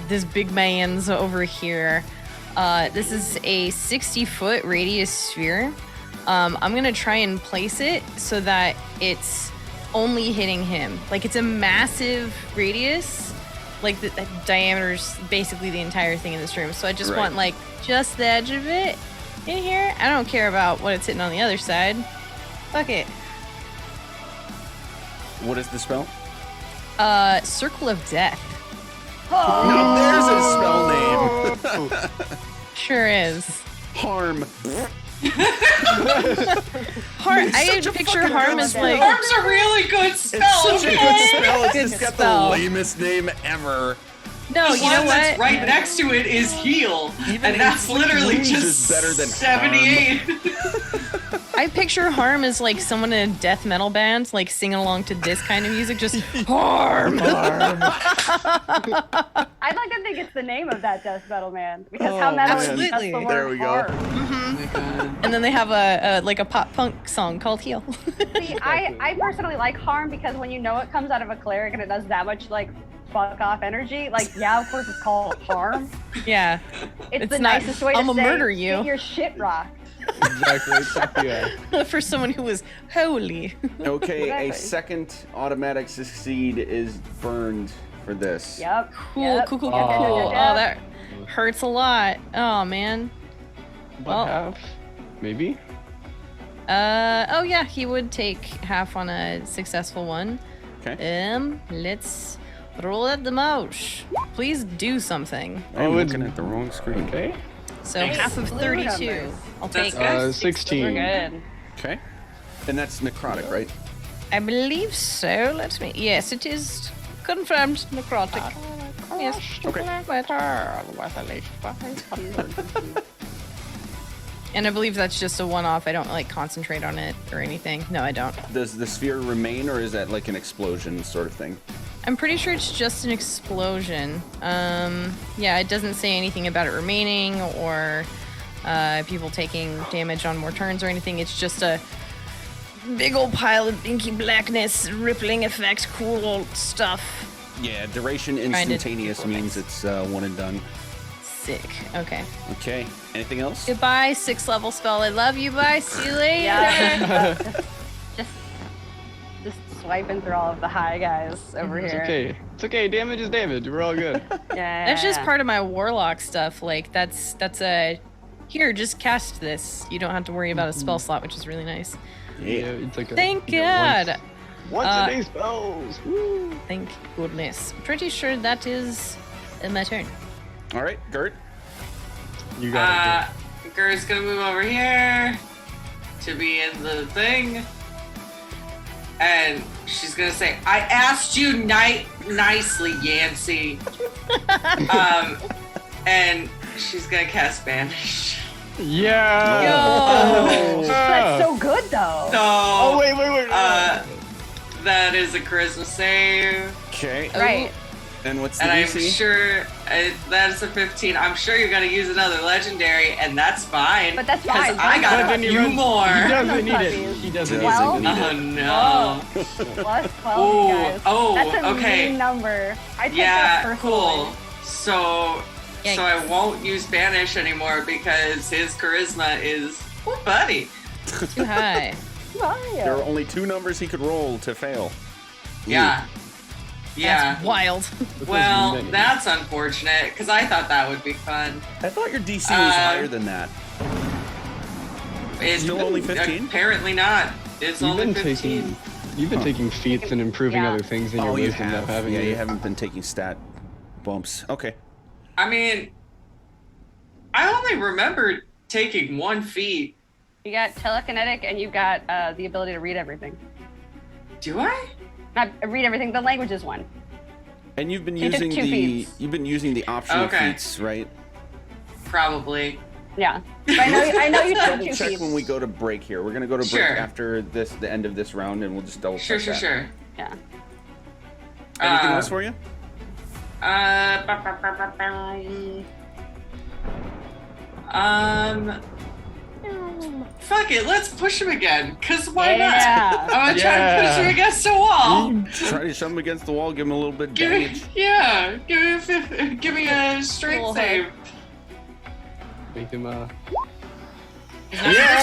this big man's over here. This is a 60-foot radius sphere. I'm gonna try and place it so that it's only hitting him. Like, it's a massive radius. Like, the diameter's basically the entire thing in this room. So I just want, like, just the edge of it in here. I don't care about what it's hitting on the other side. Fuck it. What is the spell? Circle of Death. Now there's a spell name. Sure is. Harm. I picture harm as like. Harm's a really good spell. It's such a good spell. It's Good just got spell. the lamest name ever. No, The you know one that's what? right next to it is heal, Even and that's Ainsley literally Blues just is better than 78. I picture harm as like someone in a death metal band, like singing along to this kind of music, just harm. I'd like to think it's the name of that death metal man because how Oh, metal man. is that's the Absolutely. word There we go. harm. And then they have a like a pop punk song called Heal. See, I personally like harm because when you know it comes out of a cleric and it does that much like fuck off energy, like yeah, of course it's called harm. Yeah. It's the not, nicest way to I'ma say murder you. get your shit rocked. Exactly. Yeah. For someone who was holy. Okay, a Exactly. second automatic succeed is burned for this. Yep. Cool, yep. cool. Yep. Oh, that hurts a lot. Oh man. About half, maybe. Oh yeah, he would take half on a successful one. Okay. Let's roll at the mouse. Please do something. I'm Oh, it's- looking at the wrong screen. Okay. So Nice. half of Blue 32. numbers. I'll That's take. good. 16. We're good. Okay. And that's necrotic, right? I believe so. Let me. Yes, it is confirmed necrotic. Yes. And I believe that's just a one-off. I don't like concentrate on it or anything. No, I don't. Does the sphere remain, or is that like an explosion sort of thing? I'm pretty sure it's just an explosion. Yeah, it doesn't say anything about it remaining or people taking damage on more turns or anything. It's just a big old pile of inky blackness, rippling effect, cool old stuff. Yeah, duration Trying to instantaneous equalize. means it's one and done. Sick. Okay. Okay. Anything else? Goodbye, 6th level spell. I love you. Bye. See you later. Yeah. just swiping through all of the high guys over It's here. okay. It's okay. Damage is damage. We're all good. Yeah. That's just part of my warlock stuff. Like that's a here, just cast this. You don't have to worry about a spell slot, which is really nice. Yeah. It's like a, Thank you know, God. Once a day spells. Woo. Thank goodness. Pretty sure that is my turn. All right, Gert. You got Gert's gonna move over here to be in the thing. And she's gonna say, I asked you nicely, Yancy. And she's gonna cast Banish. Yeah. Yo. That's so good though. So, Oh wait. that is a charisma save. Okay. Right. And what's the And I'm DC? sure that's a 15. I'm sure you're gonna use another legendary, and that's fine. But that's 'cause fine. I got a few more. He doesn't No need it. puppies. He doesn't Well- need Oh it. no. Plus 12, Ooh, you guys. oh, That's a okay. mean number. I take Yeah, that cool. personally. So Yikes. I won't use Banish anymore because his charisma is buddy. Too high. There are only 2 numbers he could roll to fail. Yeah. Yeah. That's wild. Well, many. that's unfortunate because I thought that would be fun. I thought your DC was higher than that. It's Still only 15? Apparently not. It's You've only been 15. You've been taking feats and improving Yeah. other things in your Oh, you wisdom, have. though, haven't Yeah, you? you haven't been taking stat bumps. Okay. I mean, I only remember taking 1 feat. You got telekinetic and you got the ability to read everything. Do I? Not read everything. The language is one. And you've been He took using 2 feats. you've been using the optional Okay. feats, right? Probably. Yeah. But I know you took Double 2 check feats. when we go to break here. We're gonna go to break Sure. after the end of this round, and we'll just double check that. Sure. Yeah. Anything Uh, else for you? Fuck it, let's push him again. Cause why Yeah. not? I'm gonna try to push him against a wall. Try to shove him against the wall, give him a little bit of Give me, damage. yeah, give me a strength Cool. save. Make him Yeah.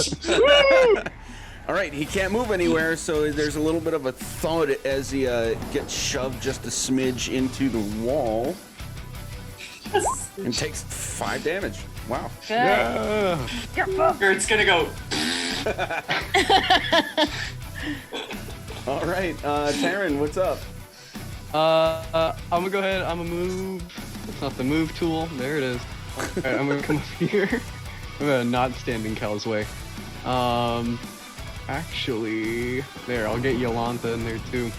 Strength. All right, he can't move anywhere, so there's a little bit of a thud as he gets shoved just a smidge into the wall and takes 5 damage. Wow. Good. Gert's gonna go. All right, Taryn, what's up? I'm gonna go ahead. I'm gonna move. It's not the move tool. There it is. Alright, I'm gonna come up here. I'm gonna not stand in Cal's way. Actually, there. I'll get Yolanta in there too.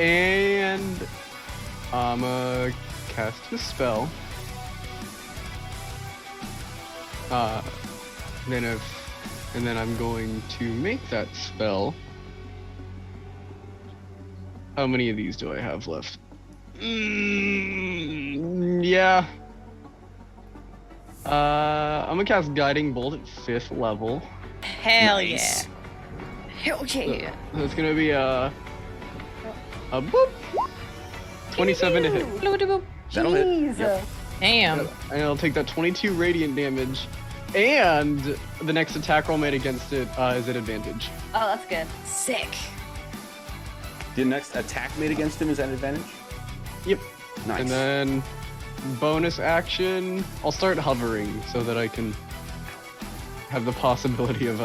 And I'm gonna cast a spell. And then I'm going to make that spell. How many of these do I have left? Yeah. I'm gonna cast Guiding Bolt at 5th level. Hell Nice. yeah. Hell yeah. So it's gonna be a boop. 27 to hit. Bloop-a-doop. That'll hit. Jeez. Yep. Damn. And I'll take that 22 radiant damage. And the next attack roll made against it is at advantage. Oh, that's good. Sick. The next attack made against him is at advantage? Yep. Nice. And then bonus action, I'll start hovering so that I can have the possibility of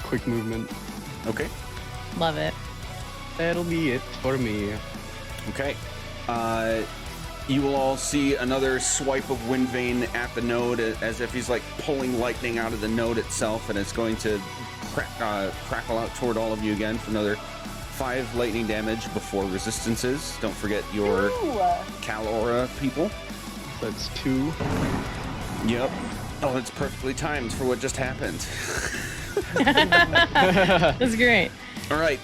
quick movement. Okay. Love it. That'll be it for me. Okay. You will all see another swipe of Wind Vane at the node as if he's like pulling lightning out of the node itself, and it's going to crackle out toward all of you again for another 5 lightning damage before resistances. Don't forget your Ooh. Cal Aura people. That's 2. Yep. Oh, it's perfectly timed for what just happened. That's great. All right,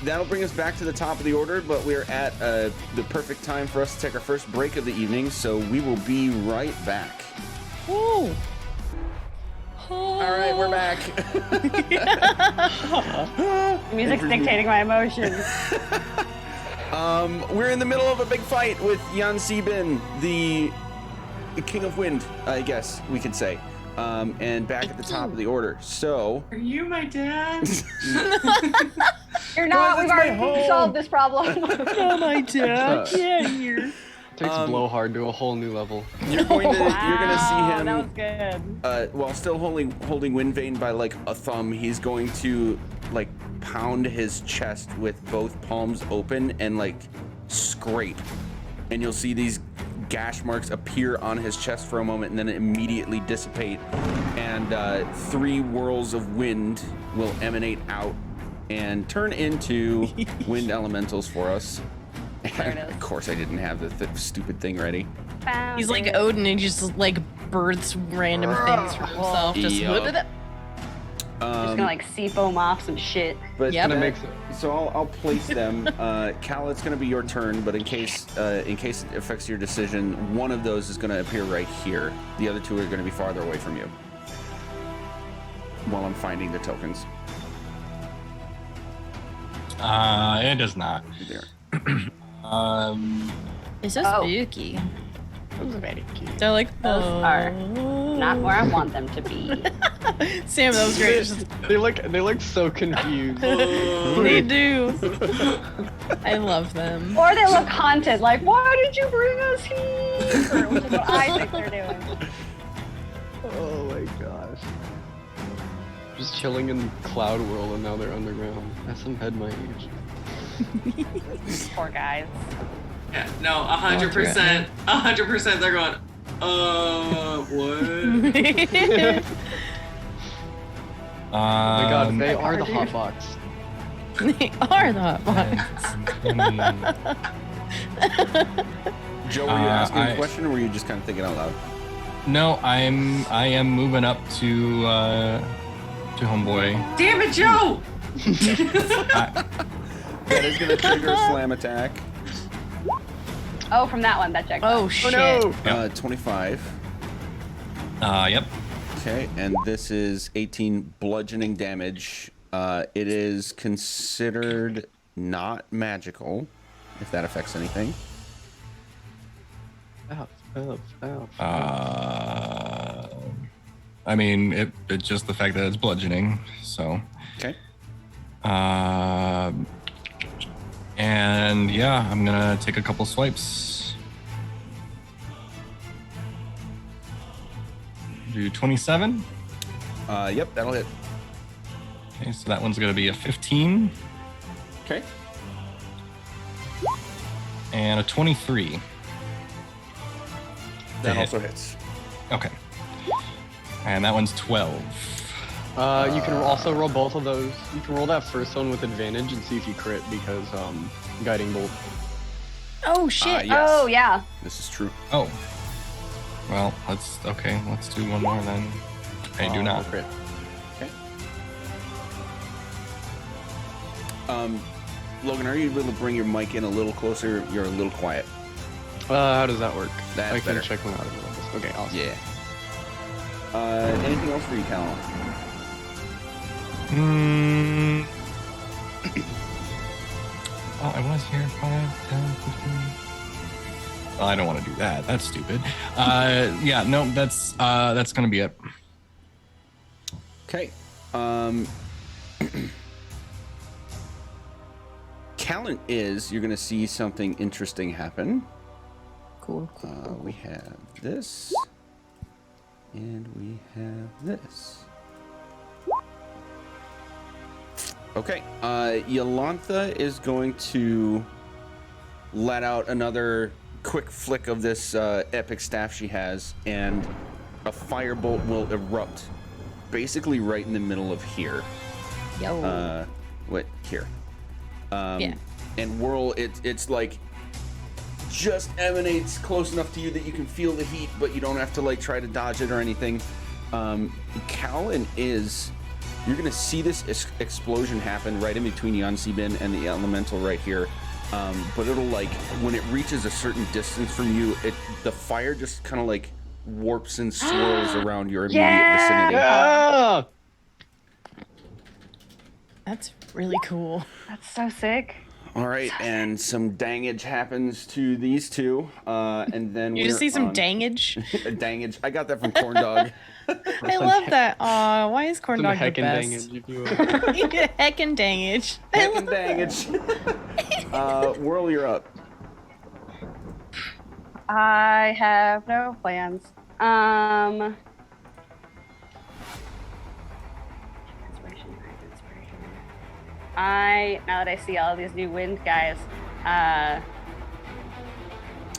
that'll bring us back to the top of the order, but we're at the perfect time for us to take our first break of the evening, so we will be right back. Woo. All right, we're back. Music's dictating my emotions. We're in the middle of a big fight with Jan Sebin, the King of Wind, I guess we could say. And back at the top of the order. So, Are you my dad? You're not. Guys, We've it's my already home. solved this problem. Oh my dad. Get here. Takes Blowhard to a whole new level. you're going to see Wow, him that was good. while still holding Wind Vane by like a thumb. He's going to like pound his chest with both palms open and like scrape, and you'll see these gash marks appear on his chest for a moment and then immediately dissipate. And 3 whirls of wind will emanate out and turn into wind elementals for us. There it is. Of course, I didn't have the stupid thing ready. Found He's like it. Odin and he just like births random things for himself. Just Yup. whip it up. Just gonna like seafoam off some shit. But Yep. Gonna mix it. so I'll place them. Cal, it's gonna be your turn, but in case it affects your decision, one of those is gonna appear right here. The other 2 are gonna be farther away from you. While I'm finding the tokens. It does not. There. It's so Oh. spooky. Those are very cute. They're like, Those are not where I want them to be. Sam, that was great. It's just- They look so confused. they do. I love them. Or they look haunted, like, why did you bring us here? Which is what I think they're doing. Oh my gosh. Just chilling in Cloud World and now they're underground. That's some head my age. Poor guys. Yeah, no, 100%. 100% they're going, what? Oh my god, they Like are the Harvey. hot box. They are the hot box. Joe, were you asking a I- question, or were you just kind of thinking out loud? No, I am moving up to homeboy. Damn it, Joe! That is gonna trigger a slam attack. Oh, from that one, that checked. Oh shit. Oh no! 25. Yep. Okay, and this is 18 bludgeoning damage. It is considered not magical, if that affects anything. I mean, it's just the fact that it's bludgeoning. So, Okay. and yeah, I'm gonna take a couple swipes. Do 27. Yep, that'll hit. Okay, so that one's gonna be a 15 Okay. and a 23. That hit. also hits. Okay. And that one's 12. You can also roll both of those. You can roll that first one with advantage and see if you crit because guiding bolt. Oh shit. Yes. Oh, yeah. This is true. Oh. Well, let's do one more then. I do not. Crit. Okay. Logan, are you able to bring your mic in a little closer? You're a little quiet. How does that work? That's I can better. check one out of this. Okay, awesome. Yeah. Anything else for you, Cal? Oh, I was here 5, 10, 15. Well, I don't want to do that. That's stupid. Yeah, no, that's gonna be it. Okay. Callan is, you're going to see something interesting happen. Cool. We have this. And we have this. Okay. Yolantha is going to let out another quick flick of this epic staff she has, and a firebolt will erupt basically right in the middle of here. Yo. Here. Yeah. And whirl, it's like just emanates close enough to you that you can feel the heat, but you don't have to like try to dodge it or anything. Cal and Iz, you're gonna see this explosion happen right in between Yansibin and the elemental right here. But it'll like when it reaches a certain distance from you, the fire just kind of like warps and swirls around your immediate vicinity. Yeah! That's really cool. That's so sick. All right, and some dangage happens to these two, and then You just we're see some on- dangage. Dangage. I got that from Corn Dog. I love that. Aw, why is corn Some dog the heckin' best? dangage, if you will. Heckin' dangage. I Heckin' love dangage. Whirl, you're up. I have no plans. Inspiration. Now that I see all these new wind guys,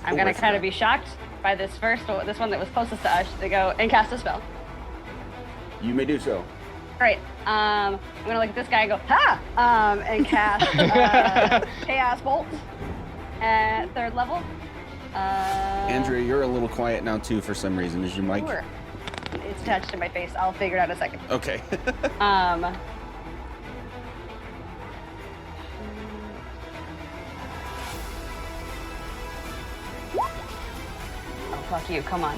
I'm gonna kind of be shocked by this one that was closest to us to go and cast a spell. You may do so. Great. I'm gonna look at this guy and go, ha! And cast Chaos Bolt at 3rd level. Andrea, you're a little quiet now too for some reason. Is your mic? Sure. It's attached to my face. I'll figure it out in a second. Okay. Oh, fuck you. Come on.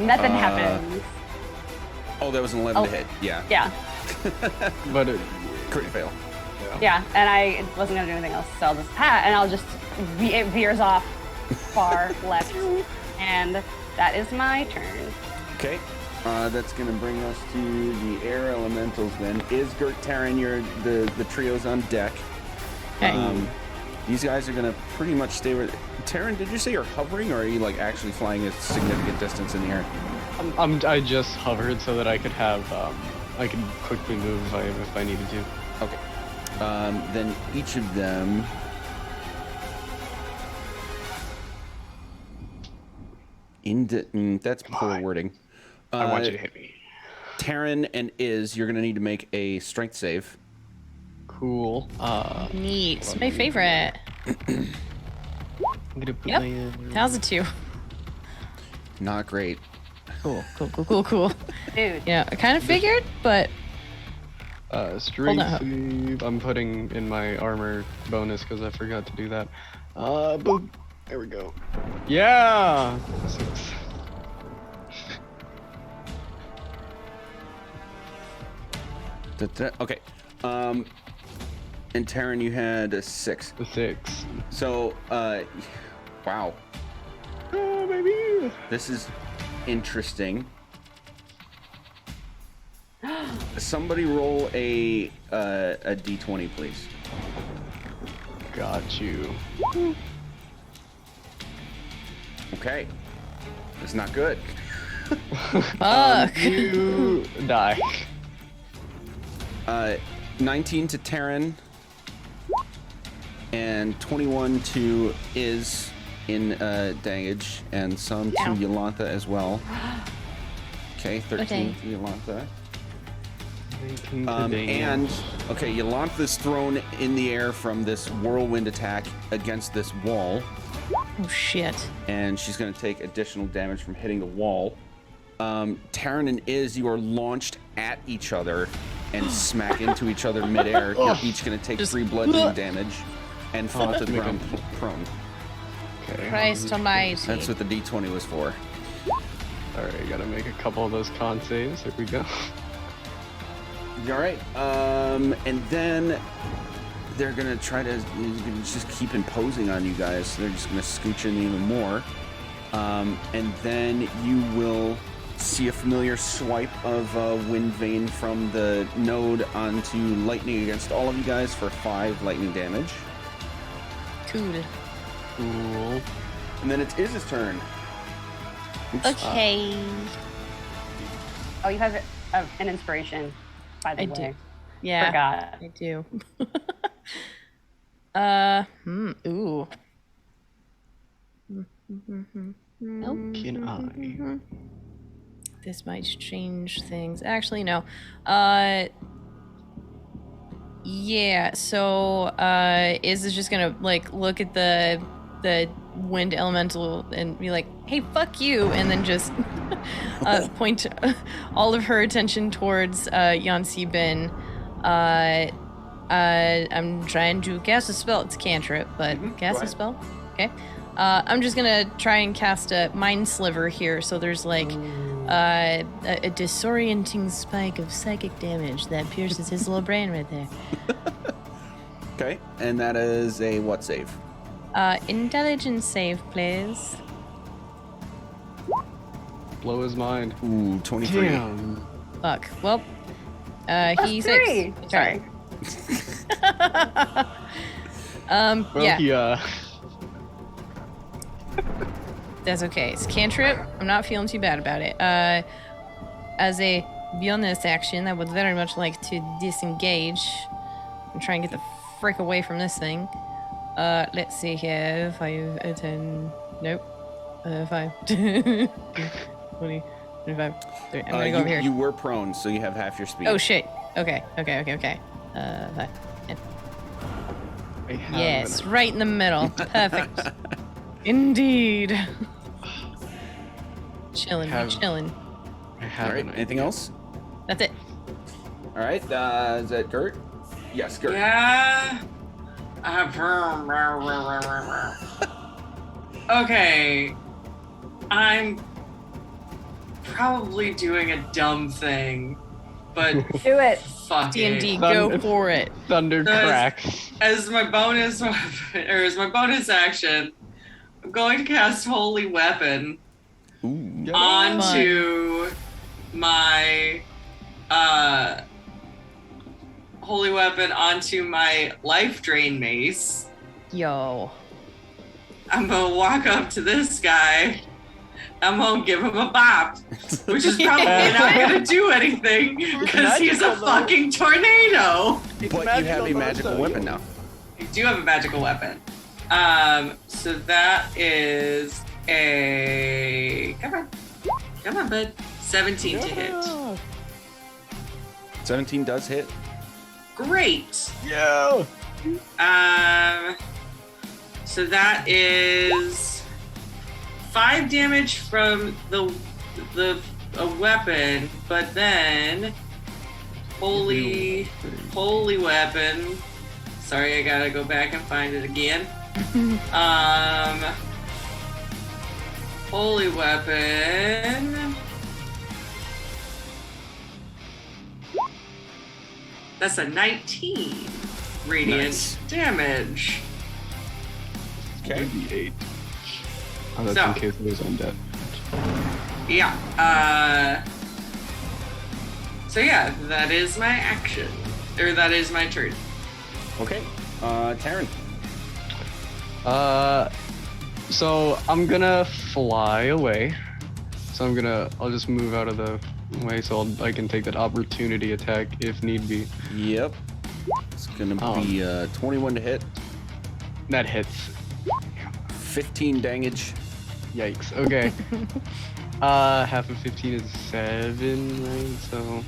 Nothing happens. Oh, that was an 11 to hit. Yeah. Yeah. But it, Crit fail. Yeah. And I wasn't going to do anything else. So I'll just, and I'll just, it veers off far left. And that is my turn. Okay. That's gonna bring us to the air elementals then. Is Gert, Taryn, the trio's on deck. Okay. These guys are gonna pretty much stay with Taryn, did you say you're hovering or are you like actually flying a significant distance in the air? I just hovered so that I could have I could quickly move if I needed to. Okay. Then each of them that's poor wording. I want you to hit me. Taryn and you're gonna need to make a strength save. Cool. Neat. My favorite. I'm gonna put Yep. my, How's it 2? Not great. Cool. Dude. Yeah, I kind of figured, but strength up. save. I'm putting in my armor bonus because I forgot to do that. Boop. There we go. Yeah. 6. Okay. And Taryn, you had a 6. A 6. So, wow. Oh, baby. This is interesting. Somebody roll a d20, please. Got you. Okay. It's not good. fuck. You die. 19 to Taryn. And 21 to Iz in damage. And some to Ow. Yolantha as well. Okay, 13 Okay. to Yolantha. 18 to And okay, Yolantha's thrown in the air from this whirlwind attack against this wall, Oh shit. and she's going to take additional damage from hitting the wall. Taryn and you are launched at each other and smack into each other midair. You're each going to take Just- 3 bludgeoning damage and fall to the ground prone. Okay. Christ almighty. That's what the d20 was for. Alright, gotta make a couple of those con saves. Here we go. All right. And then they're gonna try to just keep imposing on you guys. They're just gonna scooch in even more. And then you will see a familiar swipe of Wind Vein from the node onto lightning against all of you guys for 5 lightning damage. Cool. Cool. And then it's Iz's turn. Oops. Okay. Oh, you have an inspiration, by the I way. do. Yeah. Forgot. I do. Ooh. How can I? This might change things. Actually, no. Yeah, so is just gonna like look at the wind elemental and be like, hey, fuck you, and then just point all of her attention towards Yancy Bin. I'm trying to cast a spell. It's a cantrip, but cast a spell. Okay. I'm just gonna try and cast a mind sliver here. So there's like a disorienting spike of psychic damage that pierces his little brain right there. Okay. And that is a what save? Intelligence save, please. Blow his mind. Ooh, 23. Damn. Fuck. Well, he's +3. Sorry. Well, yeah, he, that's okay. It's cantrip. I'm not feeling too bad about it. As a bonus action, I would very much like to disengage and try and get the frick away from this thing. Let's see here. 5, 10. Nope. 5. 20. 25. 30. I'm gonna go over here. You were prone, so you have half your speed. Oh shit. Okay. 5. 10. I have Yes, an- right in the middle. Perfect. Indeed. Chilling, Have- chilling. I have All right. an Anything idea. else? That's it. All right. Is that Gert? Yes, Gert. Yeah. Okay. I'm probably doing a dumb thing, but Do it. fuck D&D, it. go for it. Thunder Does- cracks. As my bonus weapon, or as my bonus action, I'm going to cast Holy Weapon Ooh. onto my Holy Weapon onto my life drain mace. Yo. I'm gonna walk up to this guy. I'm gonna give him a bop, which is probably not gonna do anything because he's a fucking tornado. But you have a magical weapon now. I do have a magical weapon. So that is a come on, bud. 17 to hit. 17 does hit. Great. Yeah. So that is 5 damage from the weapon, but then holy weapon. Sorry, I gotta go back and find it again. Holy weapon. That's a 19 radiant Nice. damage. Okay. 8. Oh, that's So- in case there's undead. Yeah. So yeah, that is my action. Or that is my turn. Okay. Taryn. So I'm gonna fly away. So I'll just move out of the way so I can take that opportunity attack if need be. Yep. It's gonna be 21 to hit, That hits. 15 damage. Yikes. Okay. Half of 15 is 7, right? So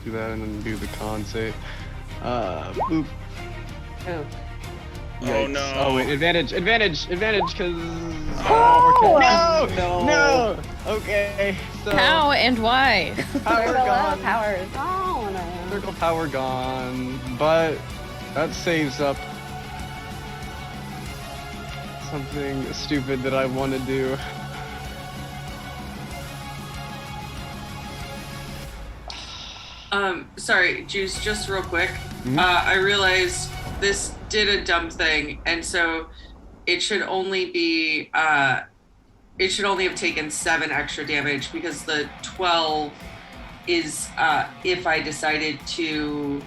do that and then do the con save. Boop. Ooh. Oh, no. Oh wait, advantage, cause. Oh! No. Okay. So How and why? power Circle of gone. powers. Oh no. Circle power gone, but that saves up something stupid that I want to do. Sorry, Juice, just real quick. I realized this did a dumb thing, and so it should only be it should only have taken 7 extra damage because the 12 is if I decided to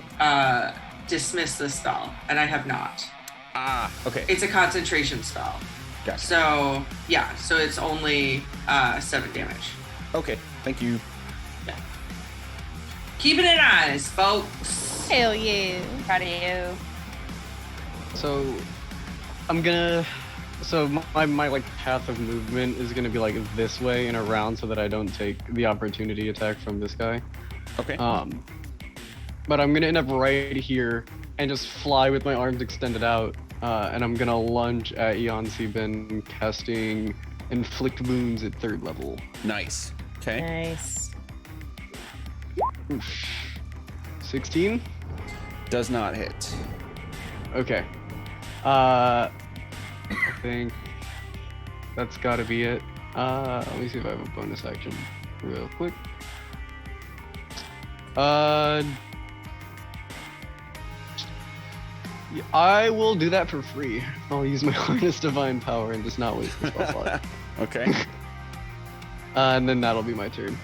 dismiss the spell, and I have not. Ah, okay. It's a concentration spell. Gotcha. So yeah, so it's only 7 damage. Okay, thank you. Keeping it honest, folks. Hell yeah. Proud of you. So I'm gonna. So my like path of movement is gonna be like this way and around so that I don't take the opportunity attack from this guy. Okay. But I'm gonna end up right here and just fly with my arms extended out, and I'm gonna lunge at Eon Sebin, casting Inflict Wounds at 3rd level. Nice. Okay. Nice. 16? Does not hit. Okay. I think that's gotta be it. Let me see if I have a bonus action real quick. Yeah, I will do that for free. I'll use my Harness Divine Power and just not waste the spell slot. Okay. And then that'll be my turn.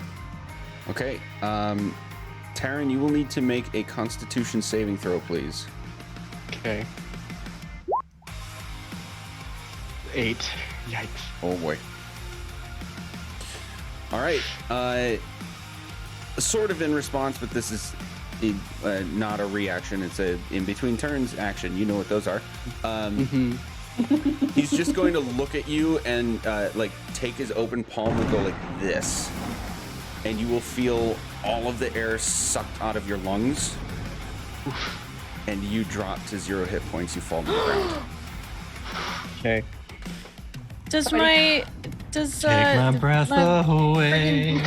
Okay. Taryn, you will need to make a Constitution saving throw, please. Okay. 8. Yikes. Oh boy. All right. Sort of in response, but this is not a reaction. It's a in between turns action. You know what those are. He's just going to look at you and like take his open palm and go like this, and you will feel all of the air sucked out of your lungs, and you drop to 0 hit points. You fall to the ground. Okay. Does Take my breath away.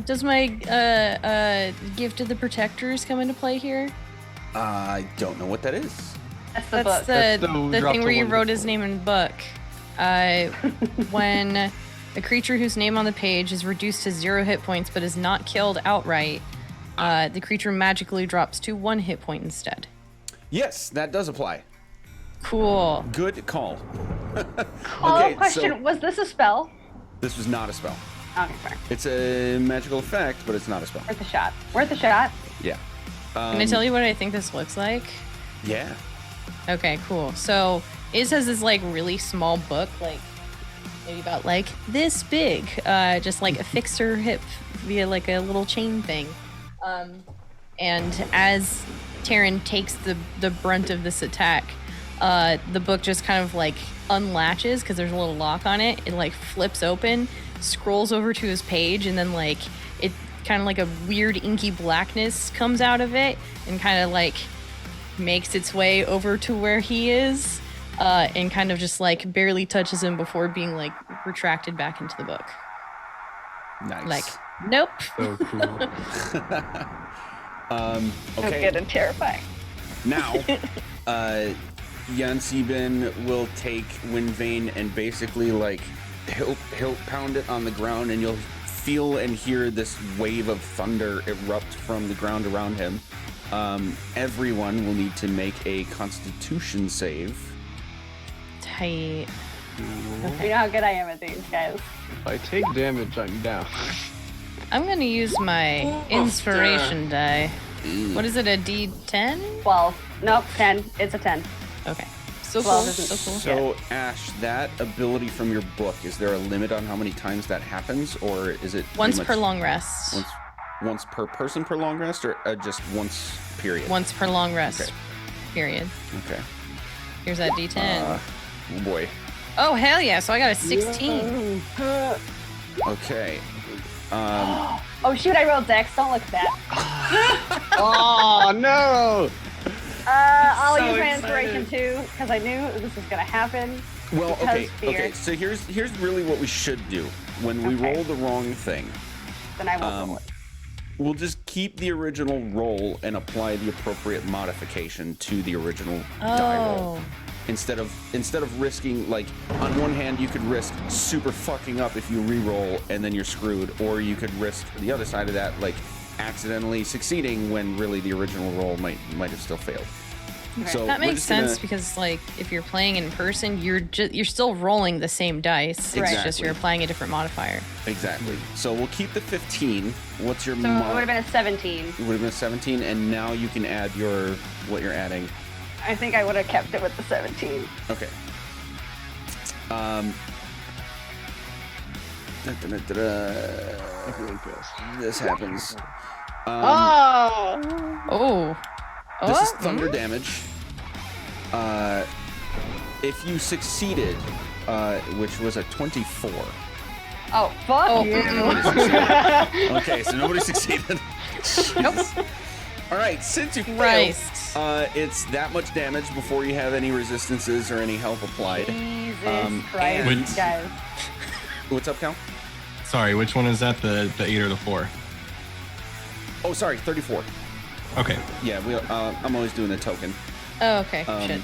Does my gift of the protectors come into play here? I don't know what that is. That's the book. That's That's the the drop thing to where you one wrote before. his name in the book. When a creature whose name on the page is reduced to 0 hit points but is not killed outright, the creature magically drops to 1 hit point instead. Yes, that does apply. Cool. Good call. Follow-up question: was this a spell? This was not a spell. Okay, fair. It's a magical effect, but it's not a spell. Worth a shot. Worth a shot. Yeah. Can I tell you what I think this looks like? Yeah. Okay, cool. So it has this like really small book, like maybe about like this big, just like affixed her hip via like a little chain thing. And as Taryn takes the brunt of this attack, the book just kind of like unlatches because there's a little lock on it. It like flips open, scrolls over to his page, and then like it kind of like a weird inky blackness comes out of it and kind of like makes its way over to where he is, and kind of just like barely touches him before being like retracted back into the book. Nice. Like, nope. So cool. Okay. Good and terrifying. Now, Jan Sieben will take Windvane and basically like he'll pound it on the ground, and you'll feel and hear this wave of thunder erupt from the ground around him. Everyone will need to make a Constitution save. Tight. You know how good I am at these, guys. If I take damage, I'm down. I'm gonna use my inspiration die. What is it, a D10? 12. Nope, 10. It's a 10. Okay. So cool. 12 isn't- So cool. So, Ash, that ability from your book, is there a limit on how many times that happens, or is it pretty Once much per long rest. once per person per long rest, or just once period? Once per long rest. Okay. Period. Okay. Here's that D10. Oh boy. Oh, hell yeah. So I got a 16. Okay. Oh shoot, I rolled Dex. Don't look at that. Oh no! I'll So use my excited. inspiration too, because I knew this was gonna happen. Well, okay. Because fear. Okay. So here's really what we should do. When we Okay. roll the wrong thing, Then I won't roll it. we'll just keep the original roll and apply the appropriate modification to the original die roll. Oh. Instead of risking, like, on one hand you could risk super fucking up if you re-roll and then you're screwed, or you could risk the other side of that, like accidentally succeeding when really the original roll might have still failed. So That we're makes just gonna- sense because, like, if you're playing in person, you're still rolling the same dice. It's just Exactly. you're applying a different modifier. Exactly. So we'll keep the 15. What's your So it would have been a 17. It would have been a 17, and now you can add what you're adding. I think I would have kept it with the 17. Okay. I'm really pissed. This happens. Oh. This is Oh, thunder damage. If you succeeded, which was a 24. Oh, fuck Oh, you. Okay, so nobody succeeded. Nope. All right, since you failed, Christ. it's that much damage before you have any resistances or any health applied. Jesus Christ, and- guys. What's up, Cal? Sorry, which one is that? The 8 or the 4? Oh, sorry, 34. Okay. Yeah, I'm always doing the token. Oh, okay. Um, Shit.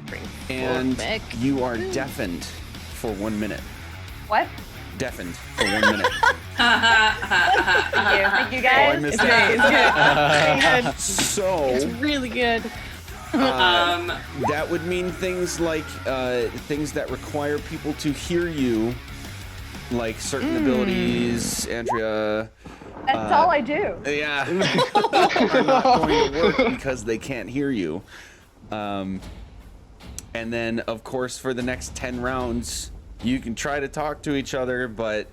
Bring And forward back. you are deafened for 1 minute. What? Deafened for 1 minute. Thank you Oh, I guys. missed It's good. It's good. Pretty good. So It's really good. that would mean things like things that require people to hear you, like certain abilities. Andrea. That's all I do. Yeah, are not going to work because they can't hear you. And then, of course, for the next 10 rounds, you can try to talk to each other, but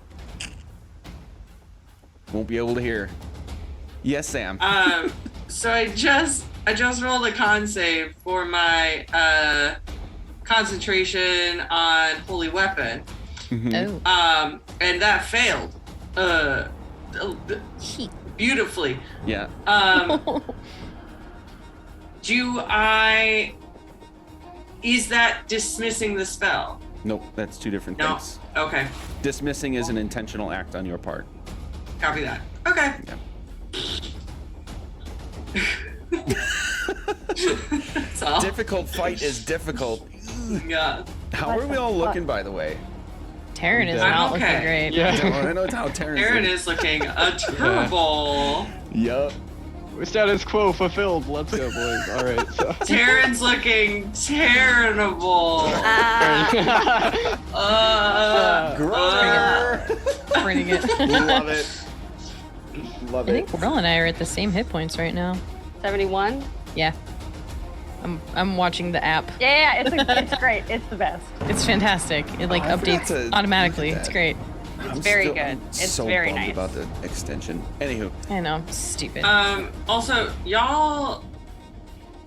Won't be able to hear. Yes, Sam. So I just rolled a con save for my concentration on holy weapon. Mhm. Oh. And that failed. Beautifully. Yeah. Is that dismissing the spell? Nope, that's two different No. things. Okay. Dismissing is an intentional act on your part. Copy that. Okay. That's all. Difficult fight is difficult. Yeah. How are we all looking, by the way? Taryn is I'm not okay. looking great. Yeah. I know it's how Terrence Aaron is looking terrible. Yup. Status quo fulfilled. Let's go, boys. All right. So. Taryn's looking terrible. Bring it. Love it. Love I it. think Pearl and I are at the same hit points right now. 71. Yeah. I'm watching the app. Yeah, it's great. It's the best. It's fantastic. It like I forgot updates to automatically. look at It's that. great. I'm very still- good. I'm It's so very bummed nice. about the extension. Anywho, I know. Stupid. Also, y'all,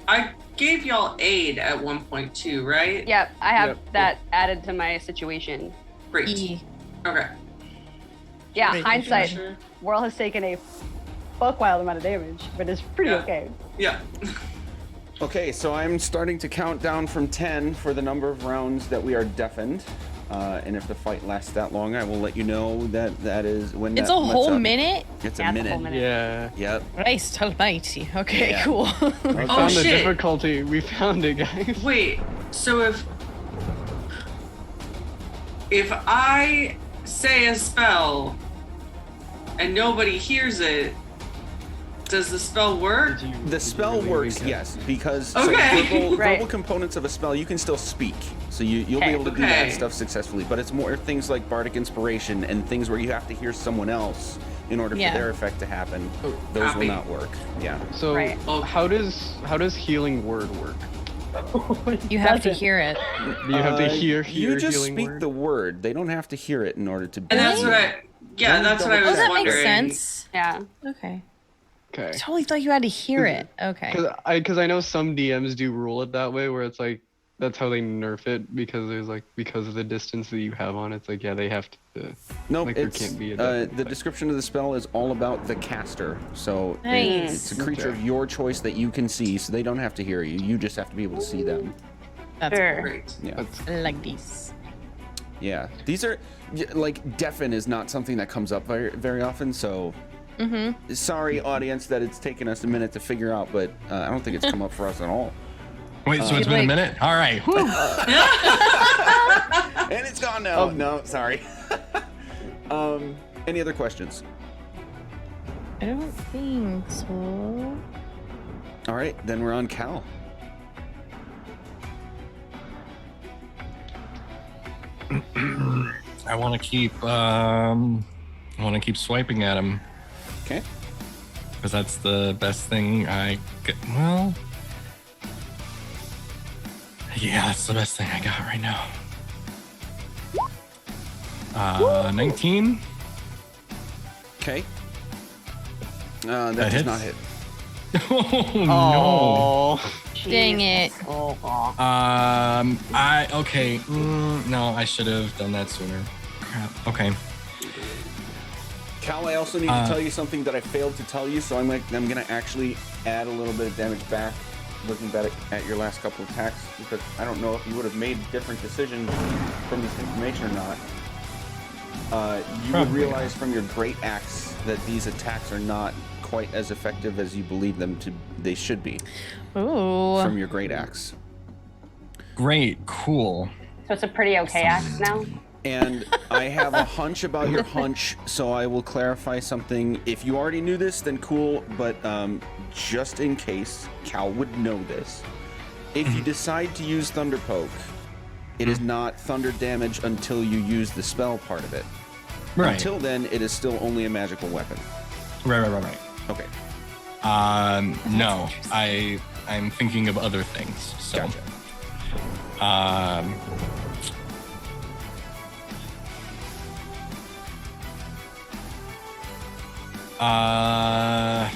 I gave y'all aid at 1.2, right? Yep, I have Yep. that added to my situation. Great. E. Okay. Yeah, Great. hindsight. Sure. Whirl has taken a fuck wild amount of damage, but it's pretty Yeah. okay. Yeah. okay, so I'm starting to count down from 10 for the number of rounds that we are deafened. And if the fight lasts that long, I will let you know that is when It's that a lets whole up. minute? It's Yeah, a it's a whole minute. minute. Yeah. Yep. Christ almighty. Okay, Yeah. cool. We Oh, found the shit. difficulty. We found it, guys. Wait, so if I say a spell and nobody hears it, does the spell work? The spell works, yes, because Okay. so Right. verbal components of a spell, you can still speak. So you'll be Okay. able to do that Okay. stuff successfully, but it's more things like bardic inspiration and things where you have to hear someone else in order Yeah. for their effect to happen. Those Copy. will not work. Yeah. So Right. how does healing word work? You have to Doesn't. hear it. Do you have to Uh, hear You just healing speak word? the word. They don't have to hear it in order to. And that's what I. Yeah, Then that's what I double was Oh, that wondering. makes sense. Yeah. Okay. Okay. I totally thought you had to hear it. Okay. Because I know some DMs do rule it that way, where it's like that's how they nerf it because because of the distance that you have on it. It's like yeah, they have to. Nope, like, there it's can't be a the difference. description of the spell is all about the caster. So Nice. it's a creature of your choice that you can see, so they don't have to hear you. You just have to be able to see them. That's Sure. Great. Yeah, That's I like these. yeah. These are like deafen is not something that comes up very often. So sorry, audience, that it's taken us a minute to figure out, but I don't think it's come up for us at all. Wait, so it's been a like- minute? All right. Whew. And it's gone now. No, sorry. Any other questions? I don't think so. All right, then we're on Cal. I want to keep swiping at him Okay. because that's the best thing I get. Well, yeah, that's the best thing I got right now. 19. Okay. That does hits. not hit. Oh oh. Dang it. Oh, no. No, I should have done that sooner. Crap. Okay. Cal, I also need to tell you something that I failed to tell you, so I'm gonna actually add a little bit of damage back, looking back at your last couple of attacks, because I don't know if you would have made different decisions from this information or not. You would Probably realize from your great axe that these attacks are not quite as effective as you believe them to. They should be Ooh. from your great axe. Great. Cool. so it's a pretty okay axe now. And I have a hunch about your hunch, so I will clarify something. If you already knew this, then cool, but just in case, Cal would know this. If you decide to use Thunder Poke, it is not thunder damage until you use the spell part of it. Right. Until then, it is still only a magical weapon. Right. Okay, No, I'm thinking of other things. So, gotcha. I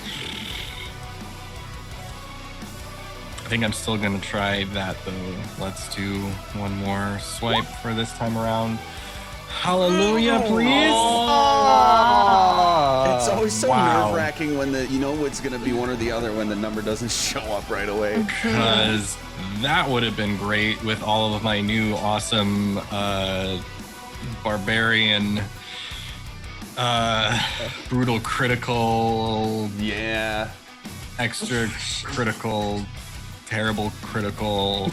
think I'm still gonna try that though. Let's do one more swipe for this time around. Hallelujah, please. It's always so Wow. nerve-wracking when you know it's going to be one or the other when the number doesn't show up right away. Because that would have been great with all of my new awesome barbarian brutal critical, Yeah. extra critical, terrible critical,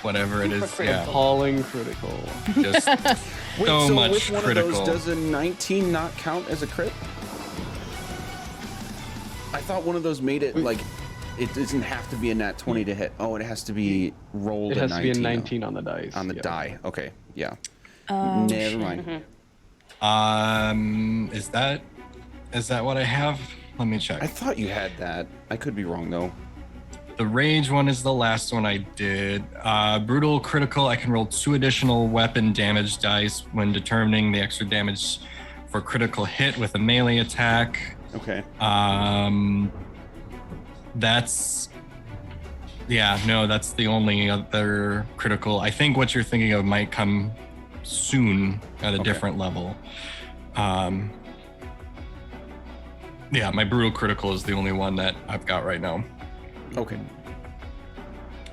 whatever it is. Yeah, Appalling critical. just Wait, so so much with one critical. of those, does a 19 not count as a crit? I thought one of those made it like it doesn't have to be a nat 20 to hit. Oh, it has to be rolled It a has 19. to be a though. 19 on the dice. On the yeah. die. Okay, yeah. Oh, Never mind. Is that what I have? Let me check. I thought you had that. I could be wrong though. The rage one is the last one I did. Brutal critical, I can roll 2 additional weapon damage dice when determining the extra damage for critical hit with a melee attack. Okay. That's the only other critical. I think what you're thinking of might come soon at a different level. Yeah, my brutal critical is the only one that I've got right now. Okay.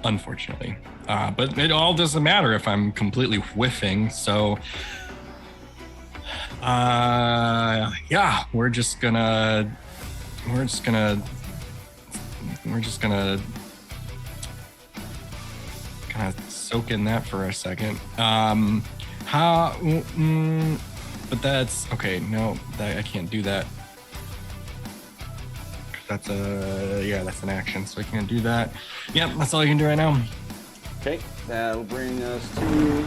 Unfortunately, but it all doesn't matter if I'm completely whiffing. So, yeah, we're just gonna kind of soak in that for a second. But that's okay. No, I can't do that. That's an action, so I can't do that. Yep, that's all I can do right now. Okay, that'll bring us to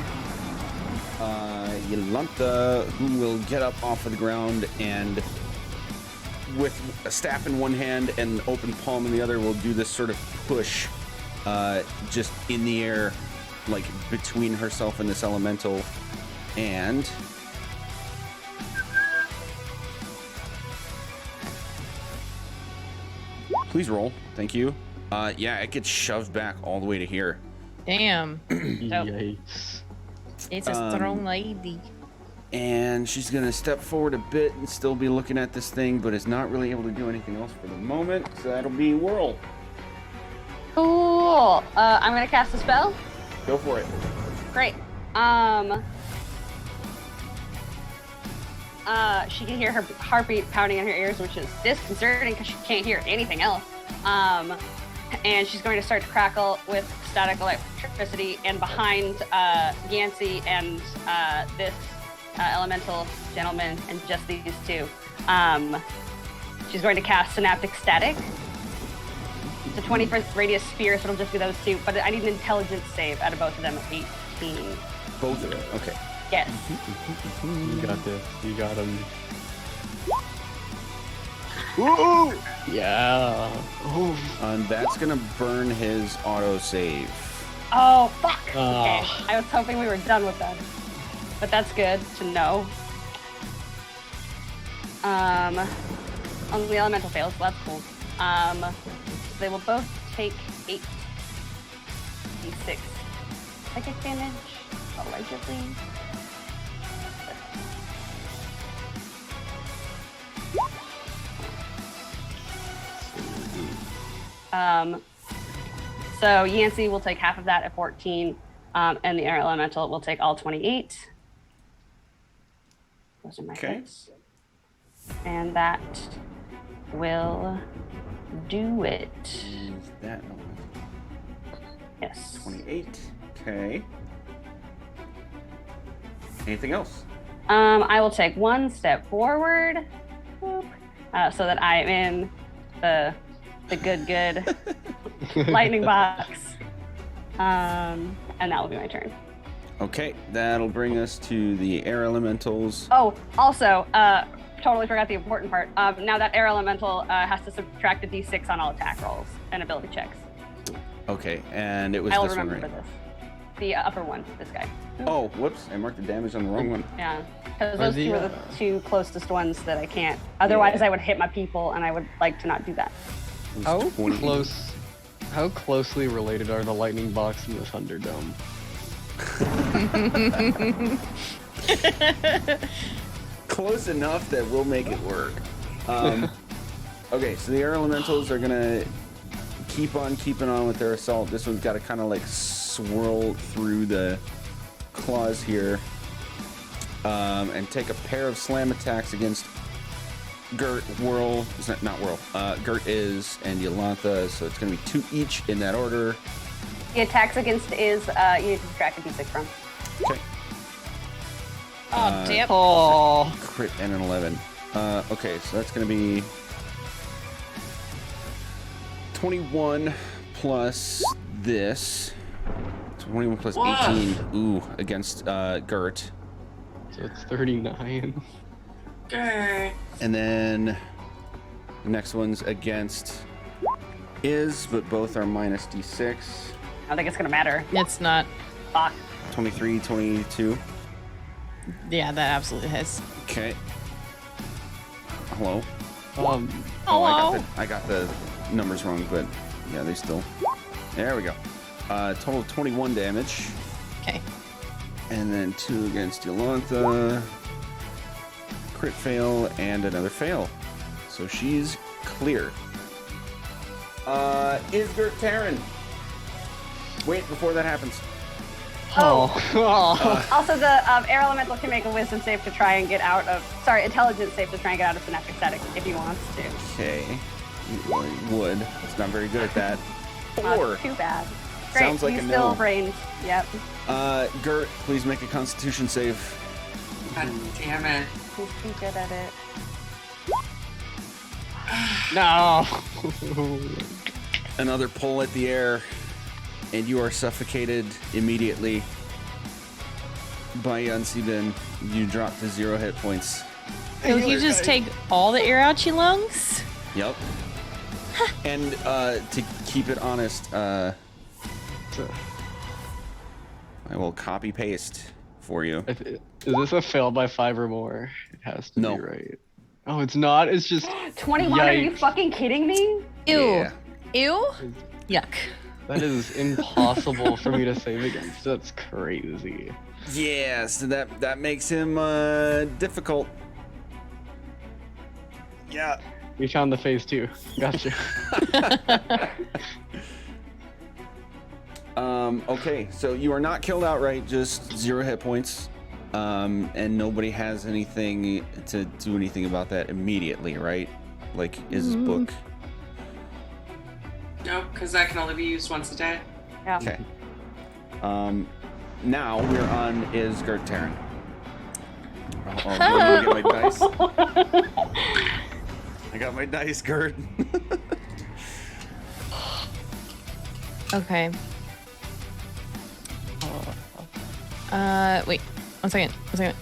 Yolanta, who will get up off of the ground and with a staff in one hand and open palm in the other will do this sort of push just in the air, like between herself and this elemental. And please roll. Thank you. Yeah, it gets shoved back all the way to here. damn. Yikes. It's a strong lady. And she's gonna step forward a bit and still be looking at this thing, but is not really able to do anything else for the moment. So that'll be whirl. Cool. I'm gonna cast a spell. Go for it. Great. She can hear her heartbeat pounding in her ears, which is disconcerting because she can't hear anything else. And she's going to start to crackle with static electricity, and behind Yancey and this elemental gentleman and just these two, she's going to cast Synaptic Static. It's a 20-foot radius sphere, so it'll just be those two, but I need an intelligence save out of both of them at 18. Both of them. Okay. Yes. You got this. You got him. Ooh! Yeah. Oh. And that's gonna burn his auto save. Oh, fuck. Okay. Ah. I was hoping we were done with that. But that's good to know. Only the elemental fails, so that's cool. They will both take 8d6 psychic damage, allegedly. So Yancey will take half of that at 14, and the air elemental will take all 28. Those are my Okay. dice. And that will do it. Is that Yes. 28? Okay. Anything else? I will take one step forward, whoop, so that I'm in the good lightning box. And that will be my turn. Okay, that'll bring us to the air elementals. Oh, also, totally forgot the important part. Now that air elemental has to subtract a d6 on all attack rolls and ability checks. Okay, and it was I'll this one, remember right? this. the upper one, this guy. Oh, whoops! I marked the damage on the wrong one. Yeah, because Are those the, two are the two closest ones that I can't. Otherwise, Yeah. I would hit my people, and I would like to not do that. It was How 20. close? How closely related are the lightning box and the thunderdome? Close enough that we'll make it work. Okay, so the air elementals are gonna keep on keeping on with their assault. This one's got to kind of like swirl through the claws here, and take a pair of slam attacks against Gert, Whirl. It's not Whirl. Gert is and Yolantha. So it's gonna be 2 each in that order. The attacks against is you need to subtract a d6 from. Okay. Oh, damn. Oh, Crit and an 11. Okay, so that's gonna be 21 plus this. 21 plus Whoa. 18. Ooh, against Gert. so it's 39. Okay. And then the next one's against Is, but both are minus d6. I don't think it's gonna matter. It's not. Fuck. 23, 22. Yeah, that absolutely hits. Okay. Hello? Um, Oh, Hello. I got the numbers wrong, but yeah, they still. There we go. Total of 21 damage. Okay. And then 2 against Yolantha. Crit fail and another fail. So she's clear. Is Gert Terran? Wait, before that happens. Also, the air elemental can make a wisdom save to try and get out of. Sorry, intelligence save to try and get out of synaptic static if he wants to. Okay. Well, he would. It's not very good at that. 4. Not too bad. Great. Sounds like he's a still no. brains. Yep. Gert, please make a Constitution save. God damn it. He's too good at it. no. Another pull at the air, and you are suffocated immediately by Yansibin. You drop to 0 hit points. So you just take all the air out your lungs? Yep. And to keep it honest, I will copy paste for you. Is this a fail by 5 or more? It has to No. be, right? Oh, it's not? It's just 21? Are you Yikes. fucking kidding me? Ew. Yeah. Ew. Yuck. that is impossible for me to save against. That's crazy. Yeah, so that makes him difficult. Yeah. We found the phase 2. Gotcha. Okay, so you are not killed outright, just 0 hit points. And nobody has anything to do anything about that immediately, right? Like Iz's book. Nope, because that can only be used once a day. Yeah. Okay. Now we're on Is Gert Terran. Oh, let me get my dice. I got my dice, Gert. Okay. Wait. One second. Okay.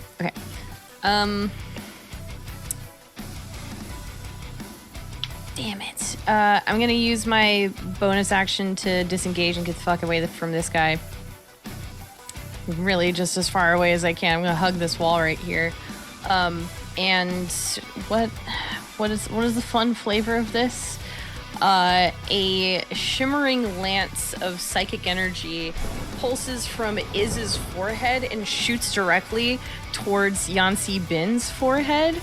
Damn it. I'm gonna use my bonus action to disengage and get the fuck away from this guy. Really, just as far away as I can. I'm gonna hug this wall right here. And what is the fun flavor of this? A shimmering lance of psychic energy pulses from Iz's forehead and shoots directly towards Yancy Bin's forehead in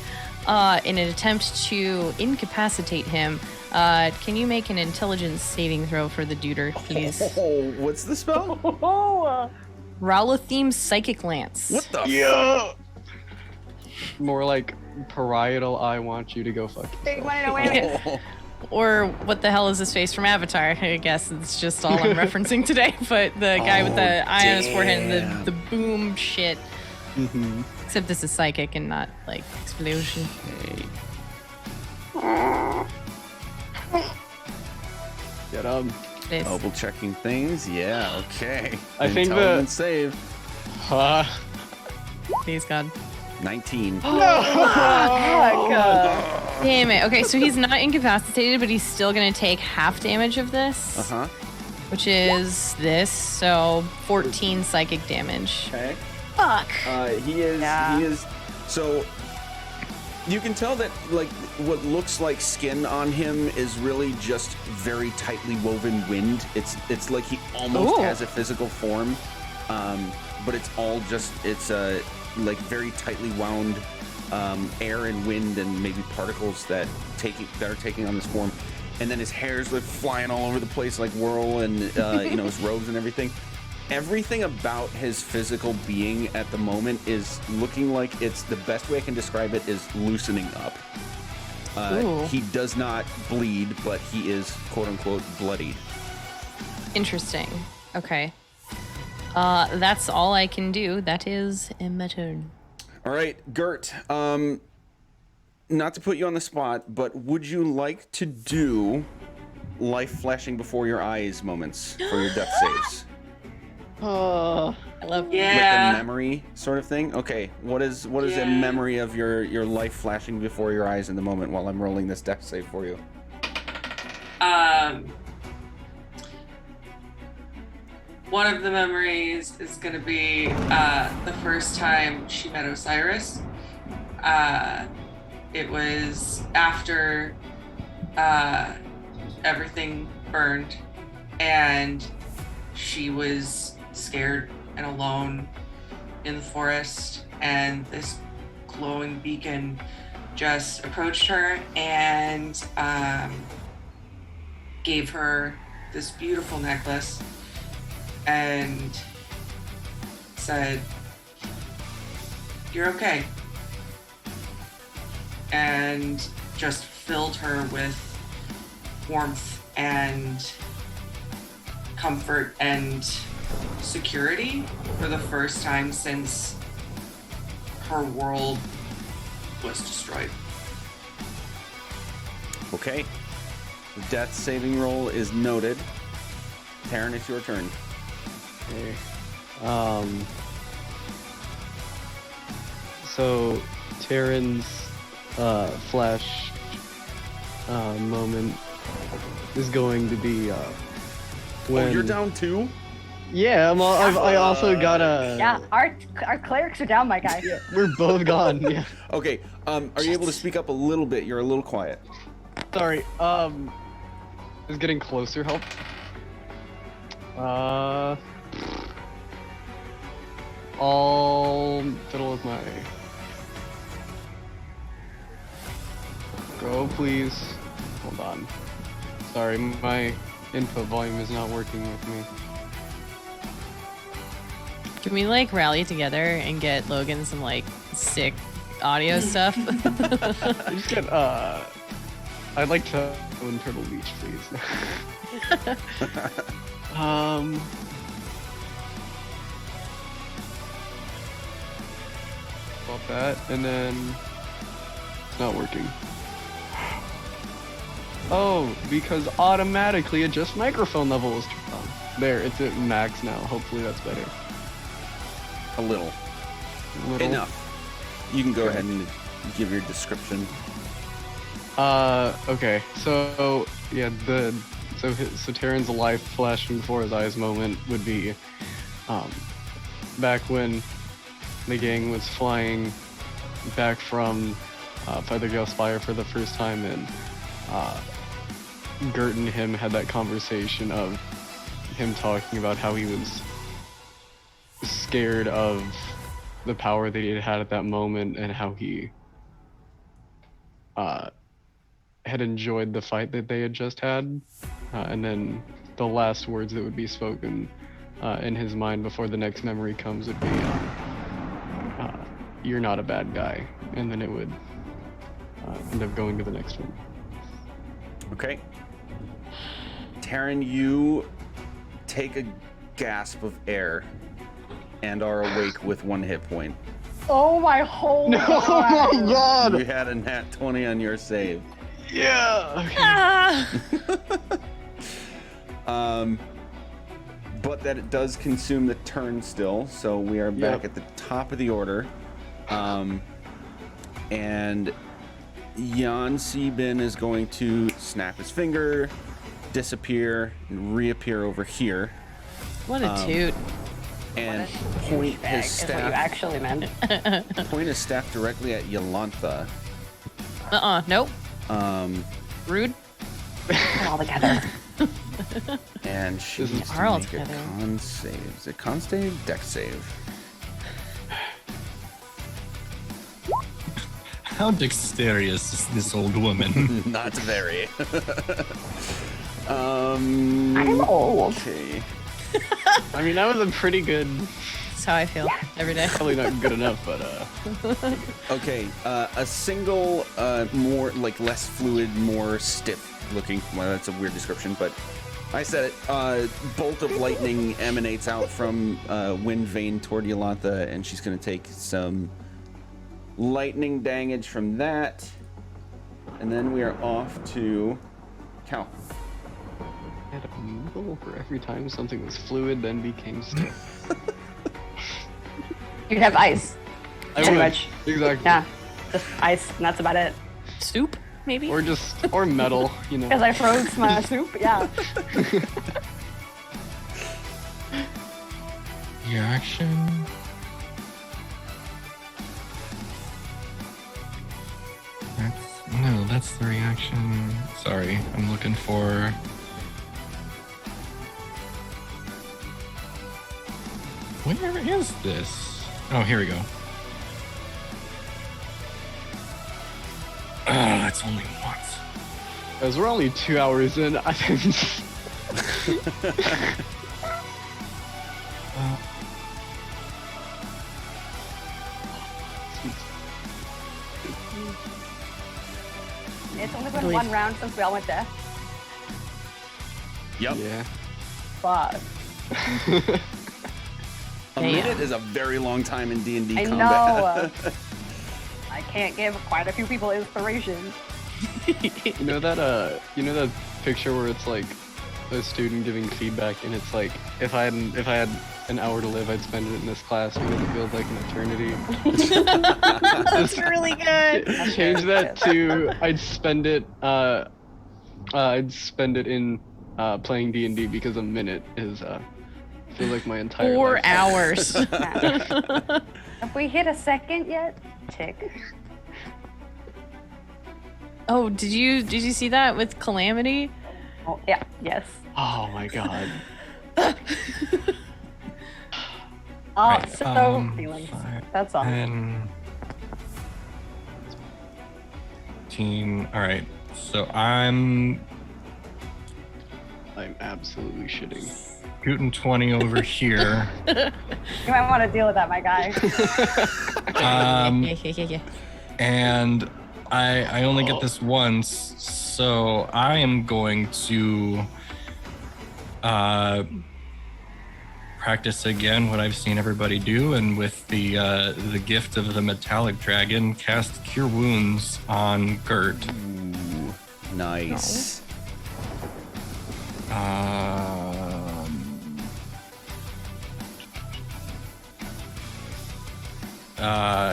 an attempt to incapacitate him. Can you make an intelligence saving throw for the duder, please? Oh, what's the spell? Rowlatheme's Psychic Lance. What the? Yeah. More like parietal. I want you to go fuck. Big money, no wait. Or what the hell is his face from Avatar? I guess it's just all I'm referencing today. But the guy with the eye on his forehead and the boom shit. Mm-hmm. Except this is psychic and not like explosion. Get This. Double checking things. Yeah. Okay. I think Intelligence save. Please God. 19. Damn it. Okay, so he's not incapacitated, but he's still gonna take half damage of this. Uh huh. which is this, so 14 psychic damage. Okay. Fuck. He is. So you can tell that like what looks like skin on him is really just very tightly woven wind. It's like he almost has a physical form, but it's all just like very tightly wound air and wind and maybe particles that are taking on this form. And then his hair's like flying all over the place like whirl, and his robes and everything. Everything about his physical being at the moment is looking like it's the best way I can describe it is loosening up. He does not bleed, but he is quote unquote bloodied. Interesting. Okay. That's all I can do. That is my turn. All right, Gert. Not to put you on the spot, but would you like to do life flashing before your eyes moments for your death saves? I love Like a memory sort of thing? Okay, what is a memory of your life flashing before your eyes in the moment while I'm rolling this death save for you? One of the memories is going to be the first time she met Osiris. It was after everything burned, and she was scared and alone in the forest, and this glowing beacon just approached her and gave her this beautiful necklace and said, "You're okay," and just filled her with warmth and comfort and security for the first time since her world was destroyed. Okay. The death saving roll is noted. Taryn, it's your turn. Okay. So Taryn's flash moment is going to be when. Oh, you're down too? Yeah, I also got a. Yeah, our clerics are down, my guy. Yeah, we're both gone. Yeah. Okay. Are you able to speak up a little bit? You're a little quiet. Sorry. Is getting closer help? I'll fiddle with my. Go, please. Hold on. Sorry, my input volume is not working with me. Can we like rally together and get Logan some like sick audio stuff? Just get I'd like to own Turtle Beach, please. About that, and then it's not working. Oh, because automatically adjust microphone level was turned on. There, it's at max now. Hopefully that's better. A little. Enough. You can go ahead and give your description. Okay. So yeah, so Taryn's life flashing before his eyes moment would be, back when the gang was flying back from Feathergale Spire for the first time, and Gert and him had that conversation of him talking about how he was scared of the power that he had at that moment, and how he had enjoyed the fight that they had just had, and then the last words that would be spoken in his mind before the next memory comes would be, "You're not a bad guy," and then it would end up going to the next one. Okay. Taryn, you take a gasp of air and are awake with 1 hit point. Oh my whole Oh my god! You had a nat 20 on your save. Yeah! Okay. But that it does consume the turn still, so we are back at the top of the order. And Jan Sieben is going to snap his finger, disappear and reappear over here. What a toot. And point Bag his is what you staff. actually meant. Point his staff directly at Yolantha. Nope. Rude. All together. And she This is- needs to Are all make a together. con save. Is it con save? Dex save. How dexterous is this old woman? Not very. I'm old. Okay. I mean, that was a pretty good. That's how I feel every day. Probably not good enough, but Okay. A single, more like less fluid, more stiff looking. Well, that's a weird description, but I said it. Bolt of lightning emanates out from wind vein toward Yolantha, and she's gonna take some lightning damage from that, and then we are off to Cal. I had a noodle for every time something was fluid, then became stiff. You'd have ice. I Pretty would. much. Exactly. Yeah. Just ice, and that's about it. Soup, maybe? Or metal, you Because know. I froze my soup, yeah. Reaction. That's the reaction. Sorry, I'm looking for. Where is this? Oh, here we go. Ah, it's only once. As we're only 2 hours in, I think. It's only been one round since we all went deaf. Yep. Yeah. Fuck. A minute is a very long time in D&D I combat. know. I can't give quite a few people inspiration. You know that picture where it's like a student giving feedback, and it's like if I had an hour to live, I'd spend it in this class because it feels like an eternity. That's really good. Change that to I'd spend it in playing D&D because a minute is feels like my entire 4 life. hours. Have we hit a second yet? Tick. Oh, did you see that with Calamity? Oh, yeah. Yes. Oh my god. Oh, Right, so feelings. 5, That's all. 10, 15. All right, so I'm absolutely shitting. shooting 20 over here. You might want to deal with that, my guy. Yeah. And I only get this once, so I am going to practice again what I've seen everybody do, and with the gift of the metallic dragon, cast Cure Wounds on Gert. Ooh, nice.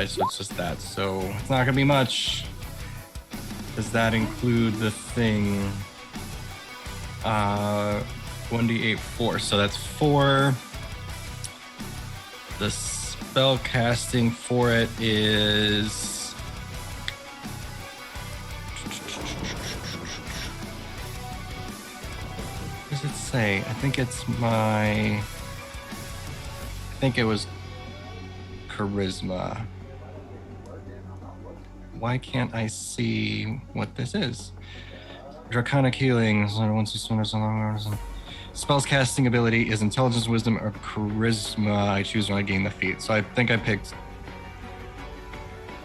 So it's just that. So it's not gonna be much. Does that include the thing? 1d8 4. So that's 4. The spell casting for it is. What does it say? I think it's my. I think it was charisma. Why can't I see what this is? Draconic healing. Once you swim so long. Spells casting ability is intelligence, wisdom, or charisma. I choose when I gain the feat. So I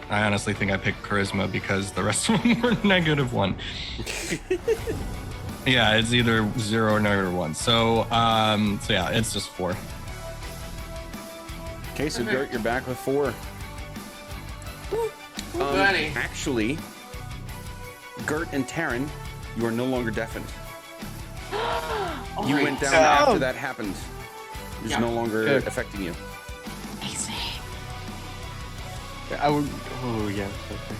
honestly think I picked charisma because the rest of them were -1. Yeah, it's either 0 or -1. So yeah, it's just 4. Okay, so Gert, you're back with 4. Buddy. Actually, Gert and Taryn, you are no longer deafened. You went down after that happened. It's Yeah. no longer Okay. affecting you. I would. Oh yeah. Okay.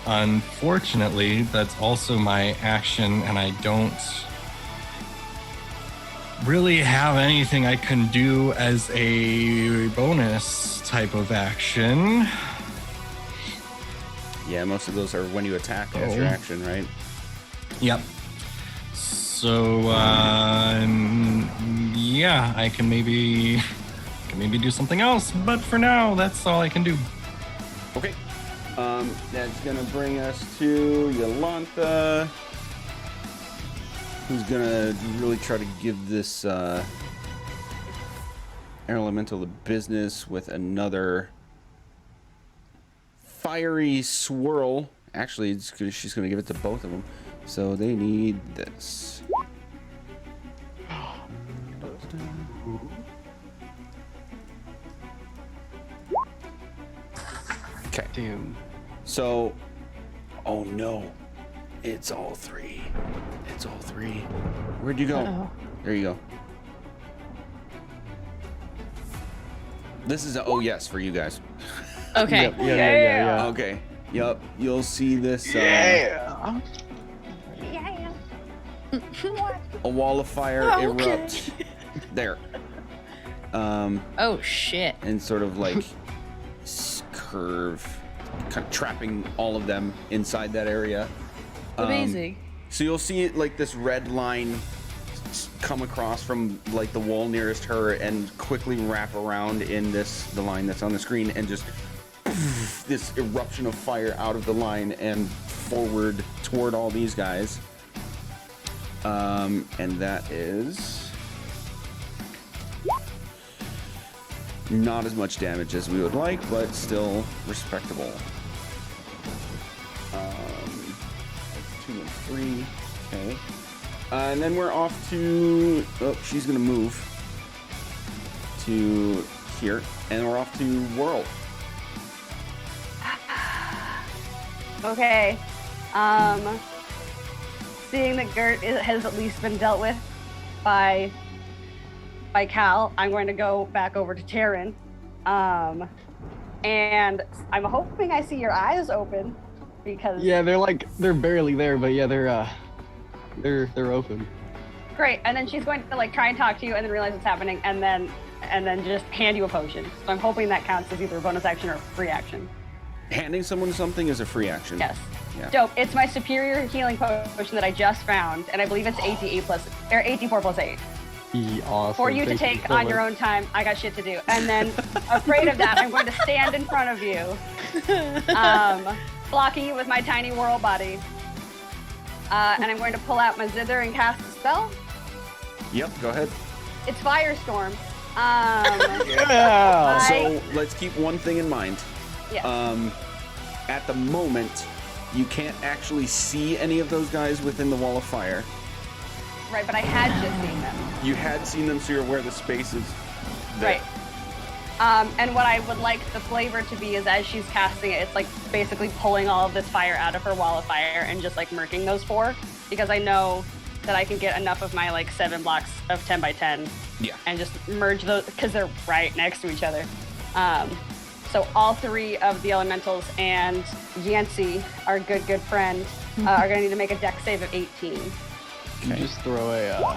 unfortunately, that's also my action, and I don't really have anything I can do as a bonus type of action. Yeah, most of those are when you attack as your action, right? Yep. So, yeah, I can maybe do something else, but for now, that's all I can do. Okay. That's gonna bring us to Yolantha, who's gonna really try to give this air elemental the business with another fiery swirl. Actually, she's gonna give it to both of them. So they need this. Okay. Damn. So, oh no, it's all three. It's all three. Where'd you go? Uh-oh. There you go. This is a oh yes for you guys. Okay. Yep, yeah. Okay. Yup. You'll see this. Yeah. A wall of fire Oh, okay. erupt there. Oh shit. And sort of like curve, kind of trapping all of them inside that area. Amazing. So you'll see like this red line come across from like the wall nearest her and quickly wrap around in the line that's on the screen, and just this eruption of fire out of the line and forward toward all these guys. And that is not as much damage as we would like, but still respectable. 2 and 3. Okay. And then we're off to. Oh, she's gonna move to here, and we're off to Whirl. Okay. Seeing that Gert has at least been dealt with by Cal, I'm going to go back over to Taryn. And I'm hoping I see your eyes open because Yeah, they're barely there, but yeah, they're open. great. And then she's going to like try and talk to you and then realize what's happening and then just hand you a potion. So I'm hoping that counts as either a bonus action or a free action. Handing someone something is a free action. Yes. Yeah. Dope. It's my superior healing potion that I just found, and I believe it's 84 plus 8. Awesome. For you to Thank take so on much. your own time. I got shit to do. And then, afraid of that, I'm going to stand in front of you, blocking you with my tiny whirl body. And I'm going to pull out my zither and cast a spell. Yep. Go ahead. It's Firestorm. Yeah. So let's keep one thing in mind. Yeah. At the moment, you can't actually see any of those guys within the wall of fire. Right, but I had just seen them. You had seen them, so you're aware the space is there. Right. And what I would like the flavor to be is as she's casting it, it's like basically pulling all of this fire out of her wall of fire and just like murking those 4, because I know that I can get enough of my like 7 blocks of 10 by 10. Yeah. And just merge those because they're right next to each other. So all 3 of the elementals and Yancey, our good friend, are going to need to make a dex save of 18. You just throw a.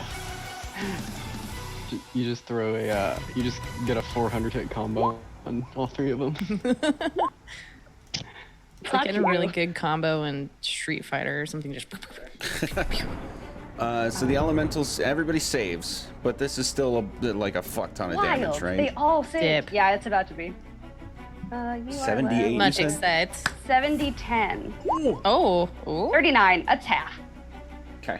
You just get a 400 hit combo on all 3 of them. It's like in a really good combo in Street Fighter or something. Just. So the elementals, everybody saves, but this is still like a fuck ton of damage, Wild. right? They all save. Dip. Yeah, it's about to be. You 78. Much You excited. 70-10. Oh. Ooh. 39. Attack. Okay.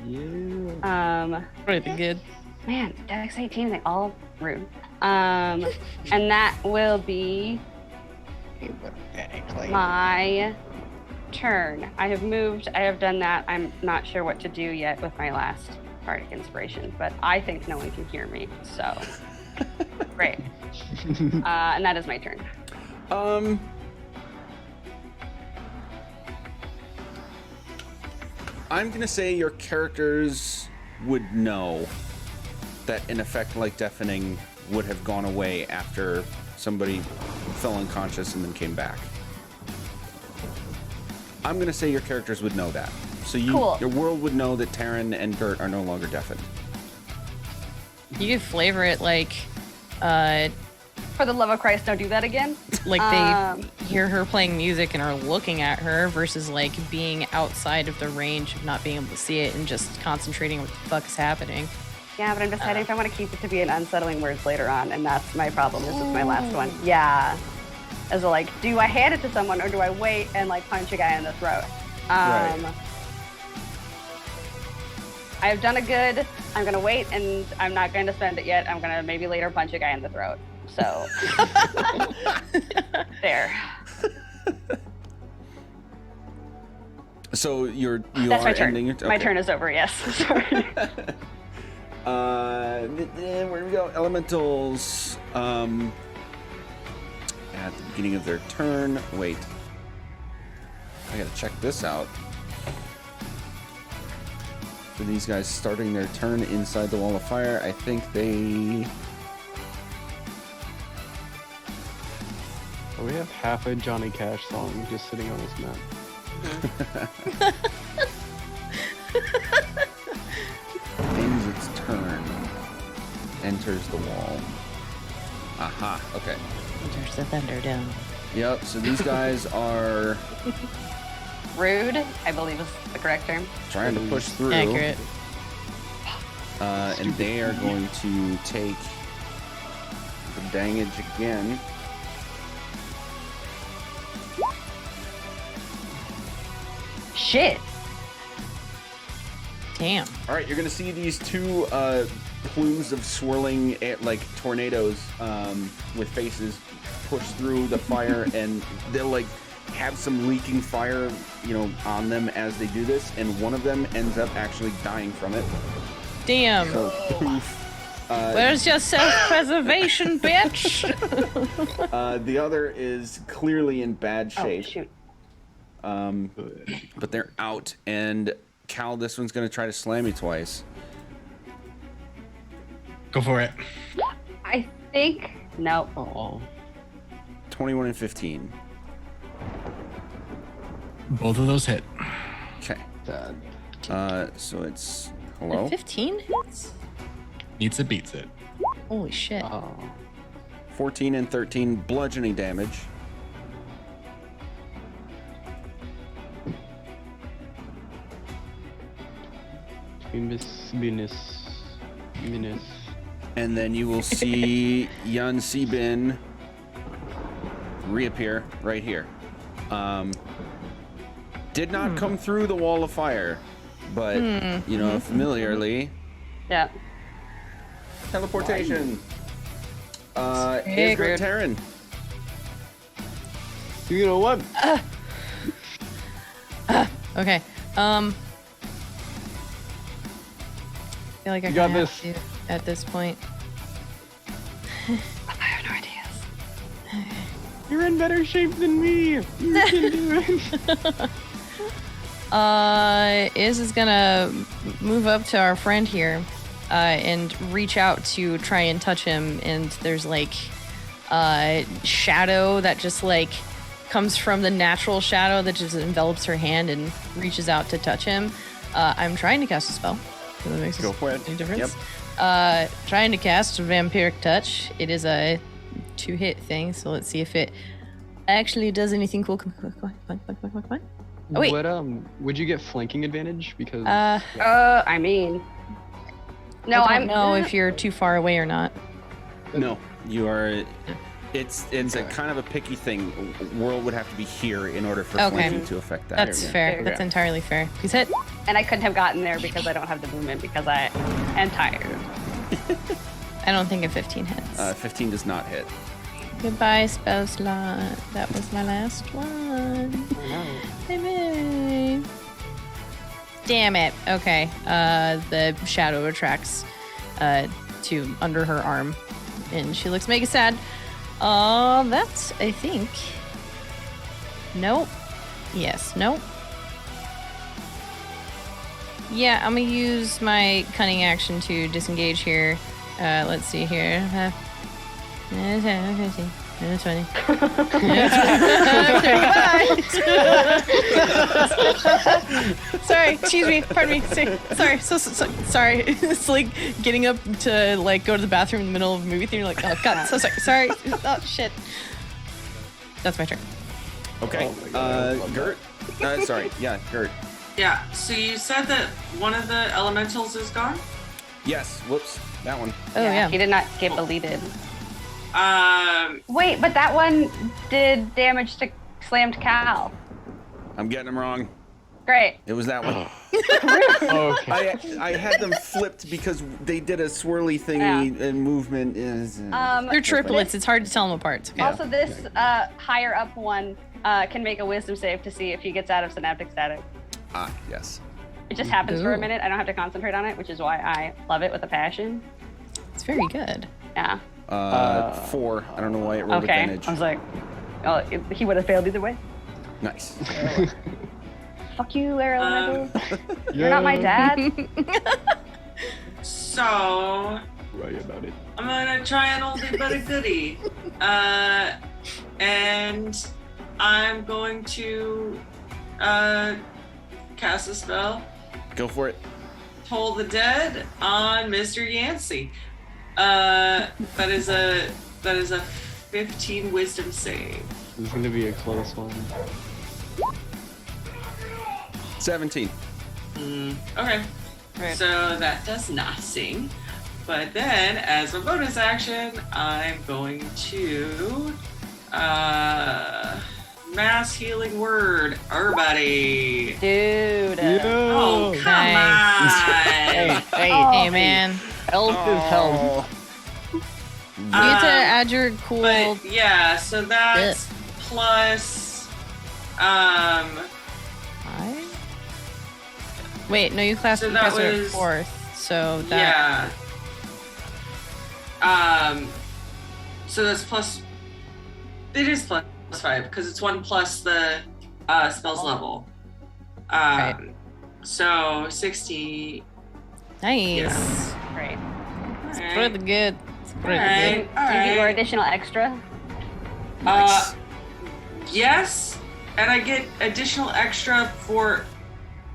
Yeah. Pretty good. Man, Dex 18, they all rude. And that will be my turn. I have moved, I have done that. I'm not sure what to do yet with my last Bardic Inspiration, but I think no one can hear me, so great. And that is my turn. I'm gonna say your characters would know that an effect like deafening would have gone away after somebody fell unconscious and then came back. I'm gonna say your characters would know that. So Cool. your world would know that Taryn and Gert are no longer deafened. You could flavor it like For the love of Christ, don't do that again. like they hear her playing music and are looking at her versus like being outside of the range of not being able to see it and just concentrating on what the fuck is happening. Yeah, but I'm deciding if I want to keep it to be an unsettling words later on, and that's my problem. This is my last one. Yeah. As a like, do I hand it to someone or do I wait and like punch a guy in the throat? Right. I've done a good. I'm gonna wait, and I'm not going to spend it yet. I'm gonna maybe later punch a guy in the throat. So there. So you That's are my turn. ending your My turn is over. Yes. Sorry. Then where do we go? Elementals. At the beginning of their turn. Wait. I gotta check this out. For these guys starting their turn inside the wall of fire, I think they. Oh, we have half a Johnny Cash song just sitting on this map. Ends its turn. Enters the wall. Aha. Okay. There's the Thunderdome. Yep. So these guys are Rude, I believe is the correct term. trying to push through. Accurate. And they are going to take the damage again. Shit. Damn. All right, you're going to see these two plumes of swirling like tornadoes with faces push through the fire, and they'll like have some leaking fire, on them as they do this, and one of them ends up actually dying from it. Damn. So, poof. Where's your self-preservation, bitch? The other is clearly in bad Oh shape. shoot. But they're out, and Cal, this one's gonna try to slam you twice. Go for it. I think no. Oh, 21 and 15. Both of those hit. Okay. sad. So it's hello. 15 hits? Meets it, beats it. Holy shit. Oh, 14 and 13 bludgeoning damage. Minus. And then you will see Yun Sebin reappear right here. Did not come through the wall of fire, but familiarly, Yeah. teleportation. Hey, Is Groot. Terran. You know what? Okay. I feel like I You got kinda this. have to at this point. I have no ideas. You're in better shape than me. You can do it. Iz is gonna move up to our friend here, and reach out to try and touch him. And there's like shadow that just like comes from the natural shadow that just envelops her hand and reaches out to touch him. I'm trying to cast a spell. So that makes Go for it. any difference. Yep. Trying to cast Vampiric Touch. It is a 2-hit thing, so let's see if it actually does anything cool. Come on. Oh, wait. What would you get flanking advantage? Because I mean, no, I I'm don't know if you're too far away or not. No, you are. It's a kind of a picky thing. World would have to be here in order for Okay. flanking to affect that. That's fair. Okay. That's entirely fair. Please hit. and I couldn't have gotten there because I don't have the movement because I am tired. I don't think a 15 hits. 15 does not hit. Goodbye, spell slot. That was my last one. Bye-bye. Damn it. Okay. The shadow attracts to under her arm, and she looks mega sad. That's, I think. Nope. Yes. Nope. Yeah, I'm gonna use my cunning action to disengage here. Let's see here. That's funny. Sorry, excuse me, pardon me. Sorry, sorry. It's like getting up to like go to the bathroom in the middle of a movie theater. Like, oh god, so sorry. Oh shit. That's my turn. Okay. Gert. Sorry. Yeah, Gert. Yeah, so you said that one of the elementals is gone? Yes. Whoops. That one. Oh yeah. He did not get deleted. Um, Wait, but that one did damage to slammed Cal. I'm getting them wrong. Great. It was that one. Okay. I had them flipped because they did a swirly thingy and movement is. They're triplets. It's hard to tell them apart. It's okay. Also, this higher up one can make a wisdom save to see if he gets out of synaptic static. Ah, yes. It just happens for a Ooh. minute. I don't have to concentrate on it, which is why I love it with a passion. It's very good. Yeah. 4. I don't know why it rolled Okay. advantage. I was like, oh, he would have failed either way. Nice. Fuck you, air elemental. You're not my dad. so Right about it. I'm gonna try an oldie but a goodie. And I'm going to cast a spell, Go for it. Toll the Dead on Mr. Yancey. That is a 15 wisdom save. This is gonna be a close one. 17. Okay. Right. So that does nothing. But then, as a bonus action, I'm going to mass healing word, everybody. Dude. Oh, come Nice. on. Hey man, Health is health. you get to add your cool. But yeah, so that's plus Five? Wait, no, you classed So the that professor at was- 4th, so that. yeah. So that's plus. It is plus 5 because it's 1 plus the spell's level. Right. So 60. Nice. Great. It's Alright. pretty good. It's pretty Alright. good. Do you get your additional extra? Nice. Yes, and I get additional extra for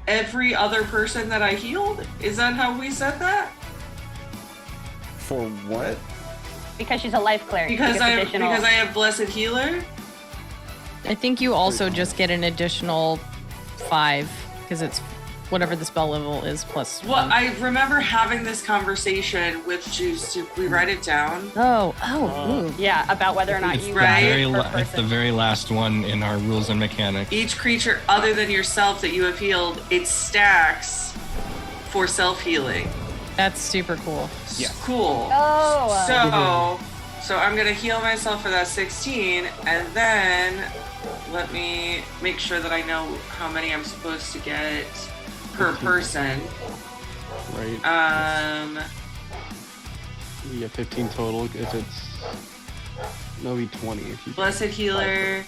every other person that I healed. Is that how we said that? For what? Because she's a life cleric. she Because gets additional. I have blessed healer. I think you also just get an additional 5 because it's whatever the spell level is plus. Well, 1. I remember having this conversation with Juice. Did we write it down? Ooh. Yeah, about whether or not It's you the Right. very per it's the person. very last one in our rules and mechanics. Each creature other than yourself that you have healed, it stacks for self healing. That's super cool. Yeah. Cool. Oh. So I'm gonna heal myself for that 16, and then let me make sure that I know how many I'm supposed to get per person. Right. You get 15 total if it's. No, it'll be 20 if you. Blessed healer.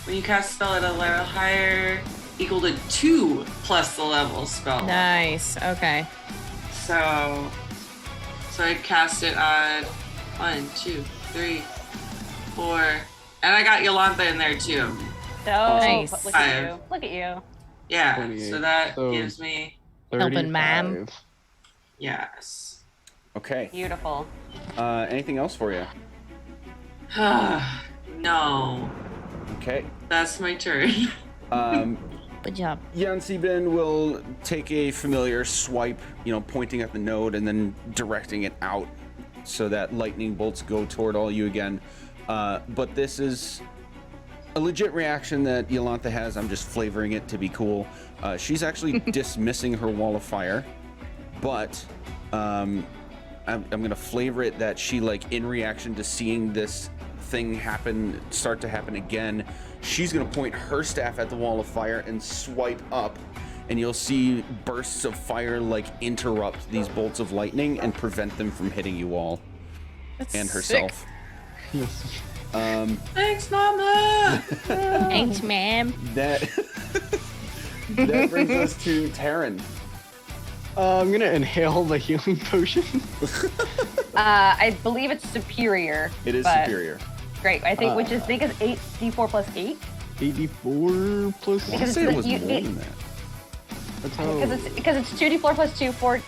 When you cast a spell at a level higher, equal to 2 plus the level spell. Nice. Okay. So I cast it on 1, 2, 3, 4, and I got Yolantha in there too. So, Nice. look at you. Look at you. Yeah, 28. so that So- gives me Helping, ma'am. 35. yes. Okay. Beautiful. Anything else for you? No, Okay. that's my turn. Good job. Yancy Ben will take a familiar swipe, pointing at the node and then directing it out so that lightning bolts go toward all you again. But this is a legit reaction that Yolantha has. I'm just flavoring it to be cool. She's actually dismissing her wall of fire, but I'm gonna flavor it that she, like, in reaction to seeing this thing start to happen again, she's gonna point her staff at the wall of fire and swipe up, and you'll see bursts of fire like interrupt these bolts of lightning and prevent them from hitting you all That's and sick. herself. Thanks, Mama. Thanks, ma'am. That brings us to Taryn. I'm gonna inhale the healing potion. I believe it's superior. It is but superior. Great. I think which is 8d4 plus 8. 84 plus. I Because say it's it the- was you- more it- than that. That's how. Because it's 2d4 plus 2, 4.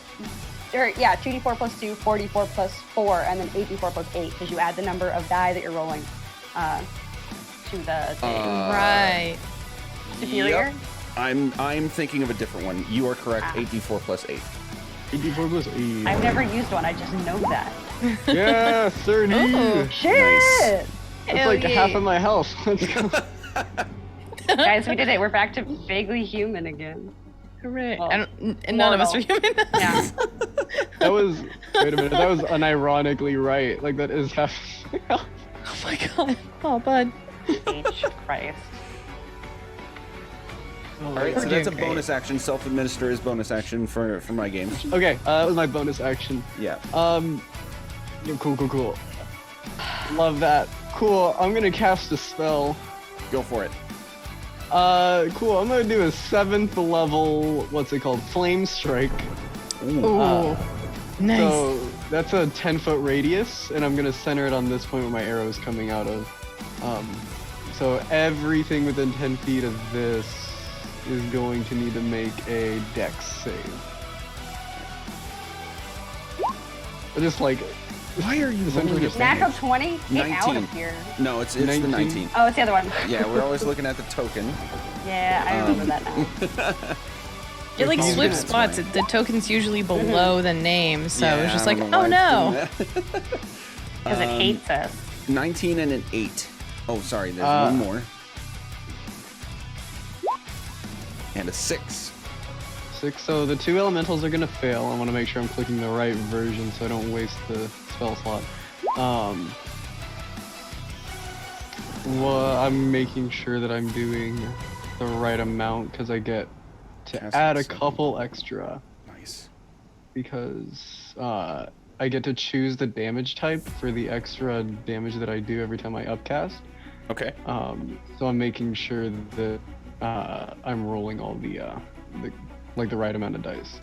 Or yeah, 2d4 plus 2, 4d4 plus 4, and then 8d4 plus 8 because you add the number of die that you're rolling to the Right. superior. Yep. I'm thinking of a different one. You are correct. 8d4 plus 8. 84 plus 8. I've never used one. I just know that. Yeah, 30. Ooh. Shit, That's Hell like yeah. half of my health. Let's go. guys, we did it. We're back to vaguely human again. Hooray. Well, I don't, and none of us are mortal. human. Yeah. That was. Wait a minute. That was unironically right. Like that is half. Oh my god. Oh, bud. H Christ. All right, We're so that's a doing great. bonus action. Self-administer is bonus action for my games. Okay, that was my bonus action. Yeah. Yeah, cool. Love that. Cool. I'm gonna cast a spell. Go for it. Cool. I'm gonna do a 7th level. What's it called? Flame strike. Ooh. Nice. So that's a 10-foot radius, and I'm gonna center it on this point where my arrow is coming out of. So everything within 10 feet of this is going to need to make a dex save. Or just like, Why are you essentially rolling just Natural 20? Get out 19. of here. No, it's the 19. 19. Oh, it's the other one. Yeah, we're always looking at the token. Yeah, I remember that now. You're like It's swip fine. spots. The token's usually below the name, so Yeah, it's just I like, don't know oh why no. it's doing that. Because it hates us. 19 and an 8. Oh, sorry, there's one more. And a 6. 6. So the 2 elementals are gonna fail. I want to make sure I'm clicking the right version so I don't waste the spell slot. Well, I'm making sure that I'm doing the right amount because I get to Cast add a seven. couple extra Nice. because I get to choose the damage type for the extra damage that I do every time I upcast. Okay. So I'm making sure that I'm rolling all the right amount of dice.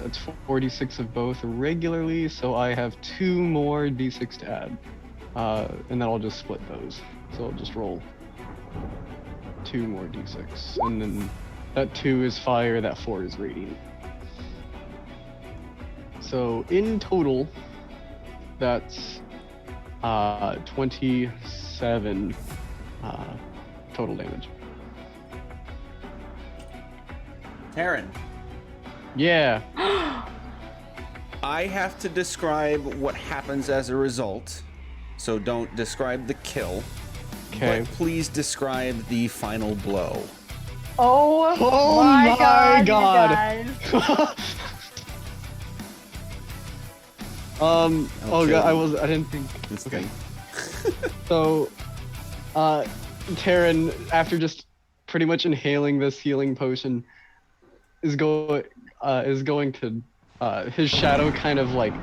It's 46 of both regularly, so I have 2 more d6 to add, and then I'll just split those. So I'll just roll 2 more d6, and then that 2 is fire, that 4 is radiant. So in total, that's 27 total damage. Taryn, Yeah. I have to describe what happens as a result, so don't describe the kill. Okay. But please describe the final blow. Oh, Oh my my god. God. You guys. Oh Okay. god, I didn't think. This Okay. thing. So, Taryn, after just pretty much inhaling this healing potion, is going to his shadow kind of like.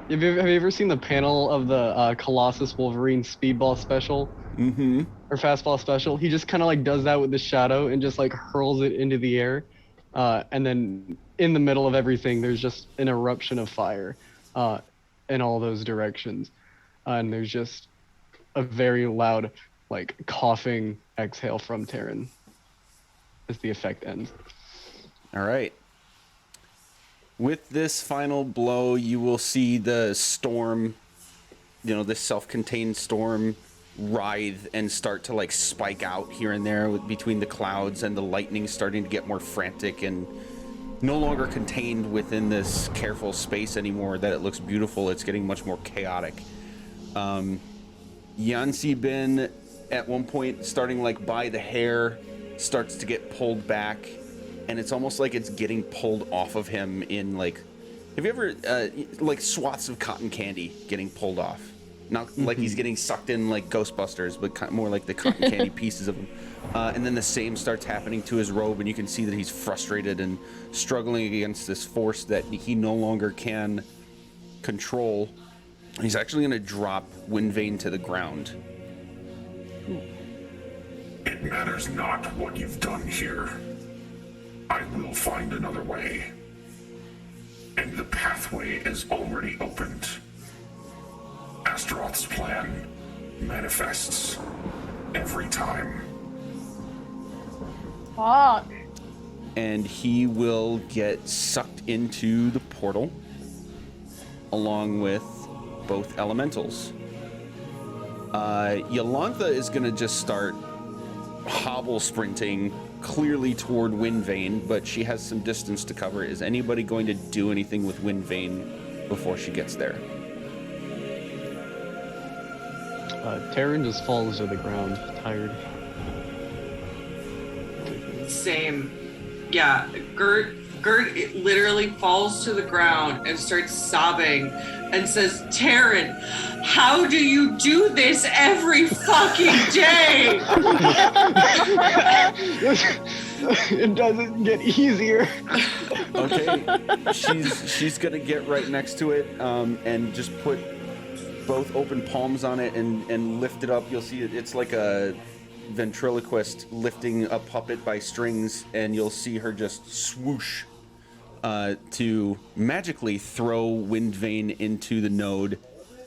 Have you ever seen the panel of the Colossus Wolverine Speedball special Mm-hmm. or Fastball special? He just kind of like does that with the shadow and just like hurls it into the air, and then in the middle of everything, there's just an eruption of fire, in all those directions, and there's just a very loud, like coughing exhale from Taryn as the effect ends. All right. With this final blow, you will see the storm, this self-contained storm, writhe and start to like spike out here and there between the clouds, and the lightning starting to get more frantic and no longer contained within this careful space anymore that it looks beautiful. It's getting much more chaotic. Yancy Bin at one point, starting like by the hair, starts to get pulled back, and it's almost like it's getting pulled off of him in like, have you ever like swaths of cotton candy getting pulled off? Not like he's getting sucked in like Ghostbusters, but more like the cotton candy pieces of him. And then the same starts happening to his robe, and you can see that he's frustrated and struggling against this force that he no longer can control. He's actually going to drop Windvane to the ground. It matters not what you've done here. I will find another way. And the pathway is already opened. Astaroth's plan manifests every time. Fuck. And he will get sucked into the portal along with both elementals. Yolantha is going to just start hobble sprinting clearly toward Wind Vane, but she has some distance to cover. Is anybody going to do anything with Wind Vane before she gets there? Taryn just falls to the ground, tired. Same. Yeah, Gert literally falls to the ground and starts sobbing and says, Taryn, how do you do this every fucking day? It doesn't get easier. Okay, she's gonna get right next to it and just put both open palms on it and lift it up. You'll see it's like a ventriloquist lifting a puppet by strings, and you'll see her just swoosh to magically throw Wind Vane into the node.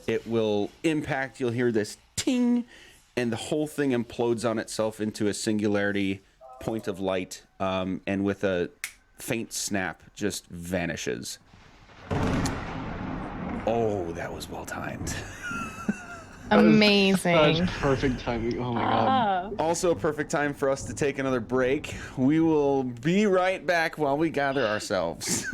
It will impact, you'll hear this ting, and the whole thing implodes on itself into a singularity point of light, and with a faint snap just vanishes. Oh, that was well timed. Amazing. Such perfect timing. Oh my god. Also a perfect time for us to take another break. We will be right back while we gather ourselves.